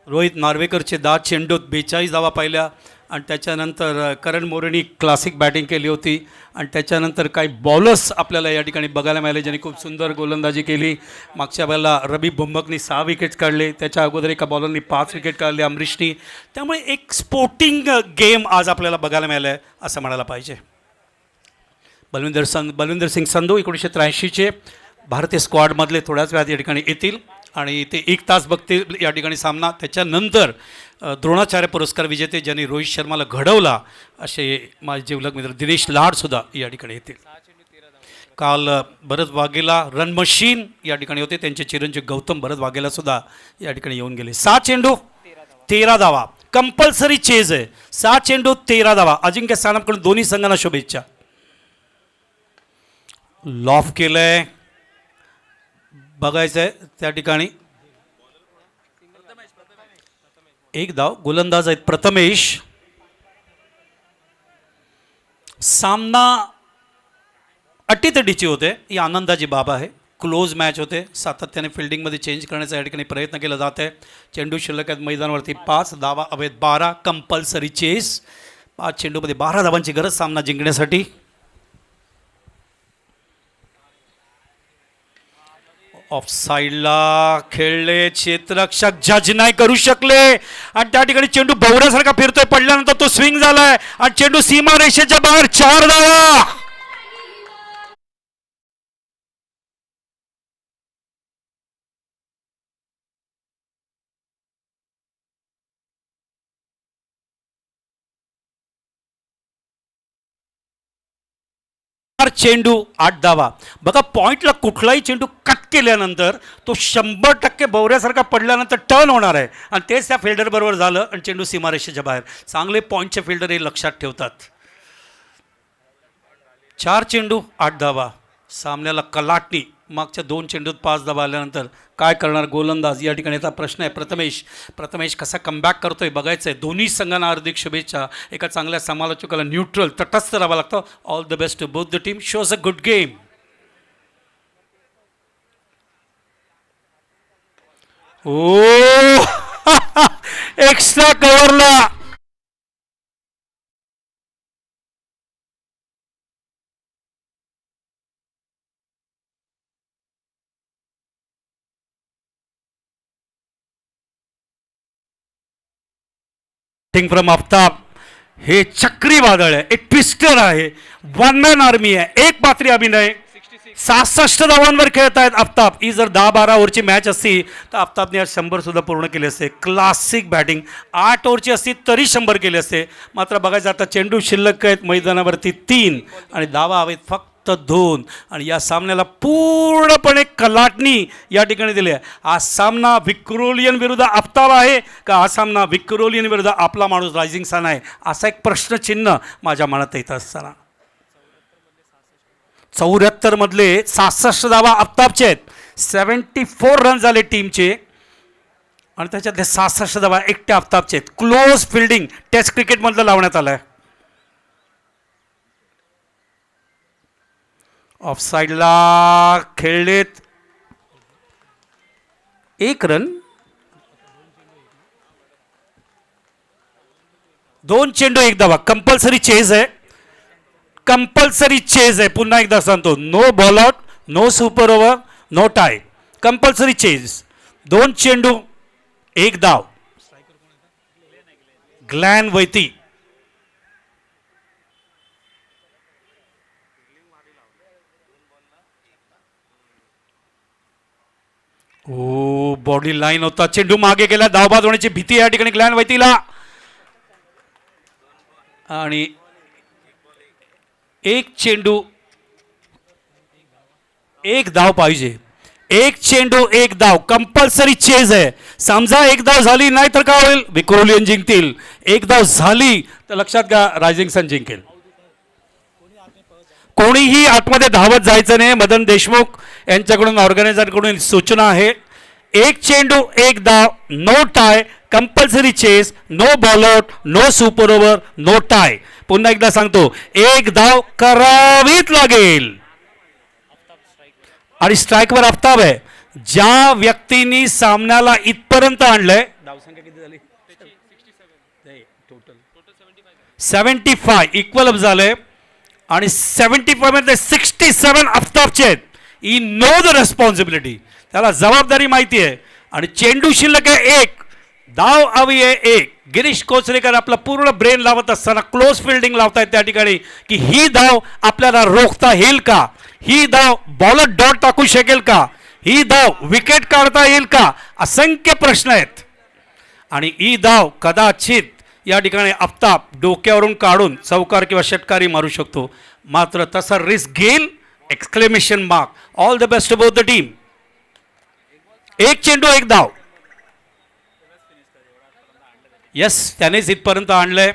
रोहित नार्वेकरचे 10 चेंडूत 42 धावा पाहिल्या, आणि त्याच्यानंतर करण मोरेनी क्लासिक बॅटिंग केली होती, आणि त्याच्यानंतर काही बॉलर्स आपल्याला या ठिकाणी बघायला मिळाले ज्यांनी खूप सुंदर गोलंदाजी केली. मागच्या वेळेला रबी बुम्बकनी 6 विकेट्स काढले, त्याच्या अगोदर एका बॉलरनी 5 विकेट काढले, अमरीशनी. त्यामुळे एक स्पोर्टिंग गेम आज आपल्याला बघायला मिळालं आहे असं म्हणायला पाहिजे. बलविंदर सिंग संधू 1983चे भारतीय स्क्वॉडमधले थोड्याच वेळात या ठिकाणी येतील, आणि ते 1 तास बघतील या ठिकाणी सामना. त्याच्यानंतर द्रोणाचार्य पुरस्कार विजेते ज्यांनी रोहित शर्माला घडवला असे माझे जिवलग मित्र दिनेश लाडसुद्धा या ठिकाणी येतील. काल भरत वाघेला रन मशीन या ठिकाणी होते, त्यांचे चिरंजीव गौतम भरत वाघेलासुद्धा या ठिकाणी येऊन गेले. 6 चेंडू 13 धावा, कंपल्सरी चेज आहे. 6 चेंडू 13 धावा. अजिंक्य सानपकडून दोन्ही संघांना शुभेच्छा. लॉफ केलंय, बघायचं आहे त्या ठिकाणी. 1 धाव. गोलंदाज आहेत प्रथमेश. सामना अटीतटीचे होते, ही आनंदाची बाब आहे. क्लोज मॅच होते, सातत्याने फिल्डिंगमध्ये चेंज करण्याचा या ठिकाणी प्रयत्न केला जात आहे. चेंडू शिल्लक आहेत मैदानावरती 5 धावा हवेत 12. Compulsory chess. 5 चेंडूमध्ये 12 धावांची गरज सामना जिंकण्यासाठी. ऑफ साईडला खेळले, क्षेत्ररक्षक जज नाही करू शकले, आणि त्या ठिकाणी चेंडू भवऱ्यासारखा फिरतोय. पडल्यानंतर तो स्विंग झालाय आणि चेंडू सीमा रेषेच्या बाहेर. 4 धावा. चेंडू 8 धावा. बघा पॉईंटला कुठलाही चेंडू कट केल्यानंतर तो 100% भवऱ्यासारखा पडल्यानंतर टर्न होणार आहे, आणि तेच त्या फिल्डरबरोबर झालं आणि चेंडू सीमारेषेच्या बाहेर. चांगले पॉईंटचे फिल्डर हे लक्षात ठेवतात. 4 चेंडू 8 धावा. सामन्याला कलाटणी. मागच्या 2 चेंडूत 5 धावा आल्यानंतर काय करणार गोलंदाज या ठिकाणी याचा प्रश्न आहे. प्रथमेश कसा कमबॅक करतोय बघायचं आहे. दोन्ही संघांना हार्दिक शुभेच्छा. एका चांगल्या समालोचकाला न्यूट्रल तटस्थ राहावं लागतं. All the best to both the team. Shows a good game. Oh extra कव्हरला फ्रॉम आफताब. हे चक्रीवादळ आहे, एक ट्विस्टर आहे, वन मॅन आर्मी आहे, एक पात्री अभिनय. 66 धावांवर खेळत आहेत आफताब. ही जर 10-12 ओव्हरची मॅच असती तर आफताबने आज 100 सुद्धा पूर्ण केले असते. Classic batting. 8 ओव्हरची असती तरी 100 केले असते. मात्र बघायचं आता चेंडू शिल्लक आहेत मैदानावरती 3 आणि धावा हवेत फक्त 2, आणि या सामन्याला पूर्णपणे कलाटणी या ठिकाणी दिली आहे. हा सामना विक्रोलियन विरुद्ध आफताब आहे का हा सामना विक्रोलियन विरुद्ध आपला माणूस रायझिंग सन आहे, असा एक प्रश्नचिन्ह माझ्या मनात येत असताना 74 मधले 66 धावा आफताबचे आहेत. 74 रन झाले टीमचे, आणि त्याच्यातले 66 धावा एकट्या आफताबचे आहेत. क्लोज फिल्डिंग टेस्ट क्रिकेटमधलं लावण्यात आलं आहे. ऑफ साईडला खेळलेत, 1 रन, 2 चेंडू 1 धावा. कंपल्सरी चेज आहे, कंपल्सरी चेज आहे. पुन्हा एकदा सांगतो, no ball out, no super over, no tie, compulsory chase. 2 चेंडू 1 धाव. ग्लॅन वैती ओ बॉडी लाईन होता, चेंडू मागे गेला, धावबाद होण्याची भीती या ठिकाणी ग्लॅन वैतीला. आणि 1 चेंडू 1 धाव पाहिजे. 1 चेंडू 1 धाव, कंपल्सरी चेज आहे. समजा 1 धाव झाली नाही तर काय होईल, विक्रोलियन जिंकतील. 1 धाव झाली तर लक्षात घ्या रायझिंग सन जिंकेल. कोणीही आतमध्ये धावत जायचं नाही. मदन देशमुख यांच्याकडून ऑर्गनायझरकडून सूचना आहे. 1 चेंडू 1 धाव, no tie, compulsory chase, no ball out, no super over, no tie. पुन्हा एकदा सांगतो, 1 धाव करावीच लागेल. आणि स्ट्राईकवर आफताब आहे. ज्या व्यक्तींनी सामन्याला इथपर्यंत आणलंय, धावसंख्या किती झाली, 75 इक्वल अप झालंय. आणि 75 मध्ये 67 आफताबचे आहेत. ही नो द रेस्पॉन्सिबिलिटी, त्याला जबाबदारी माहिती आहे. आणि चेंडू शिल्लक आहे 1, धाव हवी आहे 1. गिरीश कोचरेकर आपला पूर्ण ब्रेन लावत असताना क्लोज फिल्डिंग लावतायत त्या ठिकाणी की ही धाव आपल्याला रोखता येईल का, ही धाव बॉलर डॉट टाकू शकेल का, ही धाव विकेट काढता येईल का, असंख्य प्रश्न आहेत. आणि ही धाव कदाचित या ठिकाणी आफताब डोक्यावरून काढून चौकार किंवा षटकारी मारू शकतो. मात्र तसा रिस्क घेईल, exclamation mark. All the best both the team. 1 चेंडू 1 धाव. यस, त्यानेच इथपर्यंत आणलंय.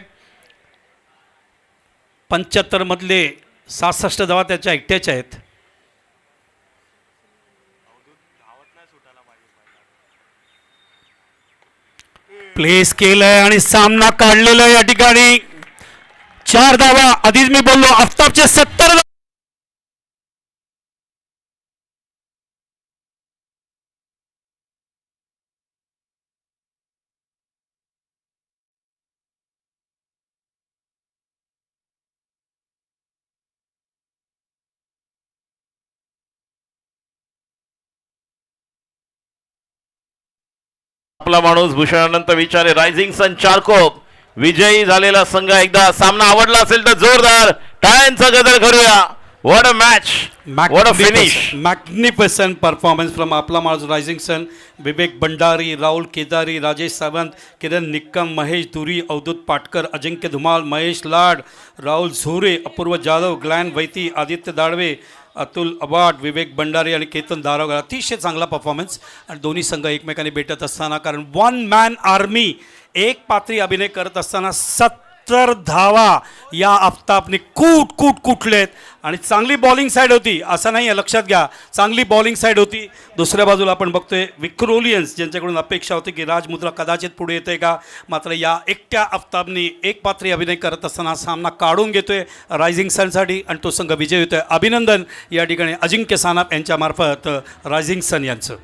75 मधले 67 धावा त्याच्या एकट्याच्या आहेत. प्लेस केलंय आणि सामना काढलेला आहे या ठिकाणी. 4 धावा. आधीच मी बोललो आफताबचे 70. आपला माणूस भूषण अनंत विचारे, रायझिंग सन चारकोप विजयी झालेला संघ. एकदा सामना आवडला असेल तर जोरदार टाळ्यांचा गजर करूया. What a match, what a finish. Magnificent performance from आपला माणूस रायझिंग सन. विवेक भंडारी, राहुल केदारी, राजेश सावंत, किरण निक्कम, महेश धुरी, अवधूत पाटकर, अजिंक्य धुमाल, महेश लाड, राहुल झोरे, अपूर्व जाधव, ग्लॅन वैती, आदित्य दाळवे, अतुल अबाड, विवेक भंडारी आणि केतन धारावकर. अतिशय चांगला परफॉर्मन्स. आणि दोन्ही संघ एकमेकांनी भेटत असताना, कारण 1 मॅन आर्मी, 1 पात्री अभिनय करत असताना 70 धावा या आफताबने कुठलेत. आणि चांगली बॉलिंग साईड होती असं नाही आहे, लक्षात घ्या. चांगली बॉलिंग साईड होती. दुसऱ्या बाजूला आपण बघतोय विक्रोलियन्स, ज्यांच्याकडून अपेक्षा होती की राजमुद्रा कदाचित पुढे येते का. मात्र या एकट्या आफताबने 1 पात्री अभिनय करत असताना सामना काढून घेतोय रायझिंग सनसाठी आणि तो संघ विजय होतोय. अभिनंदन या ठिकाणी अजिंक्य सानाप यांच्यामार्फत रायझिंग सन यांचं.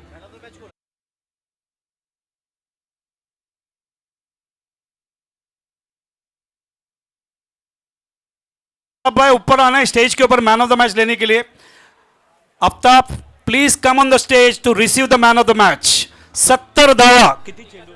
भाई ऊपर आना है स्टेज के ऊपर मैन ऑफ द मैच लेने के लिए. Aftab please come on the stage to receive the man of the match. 70 धावा. किती चेंडू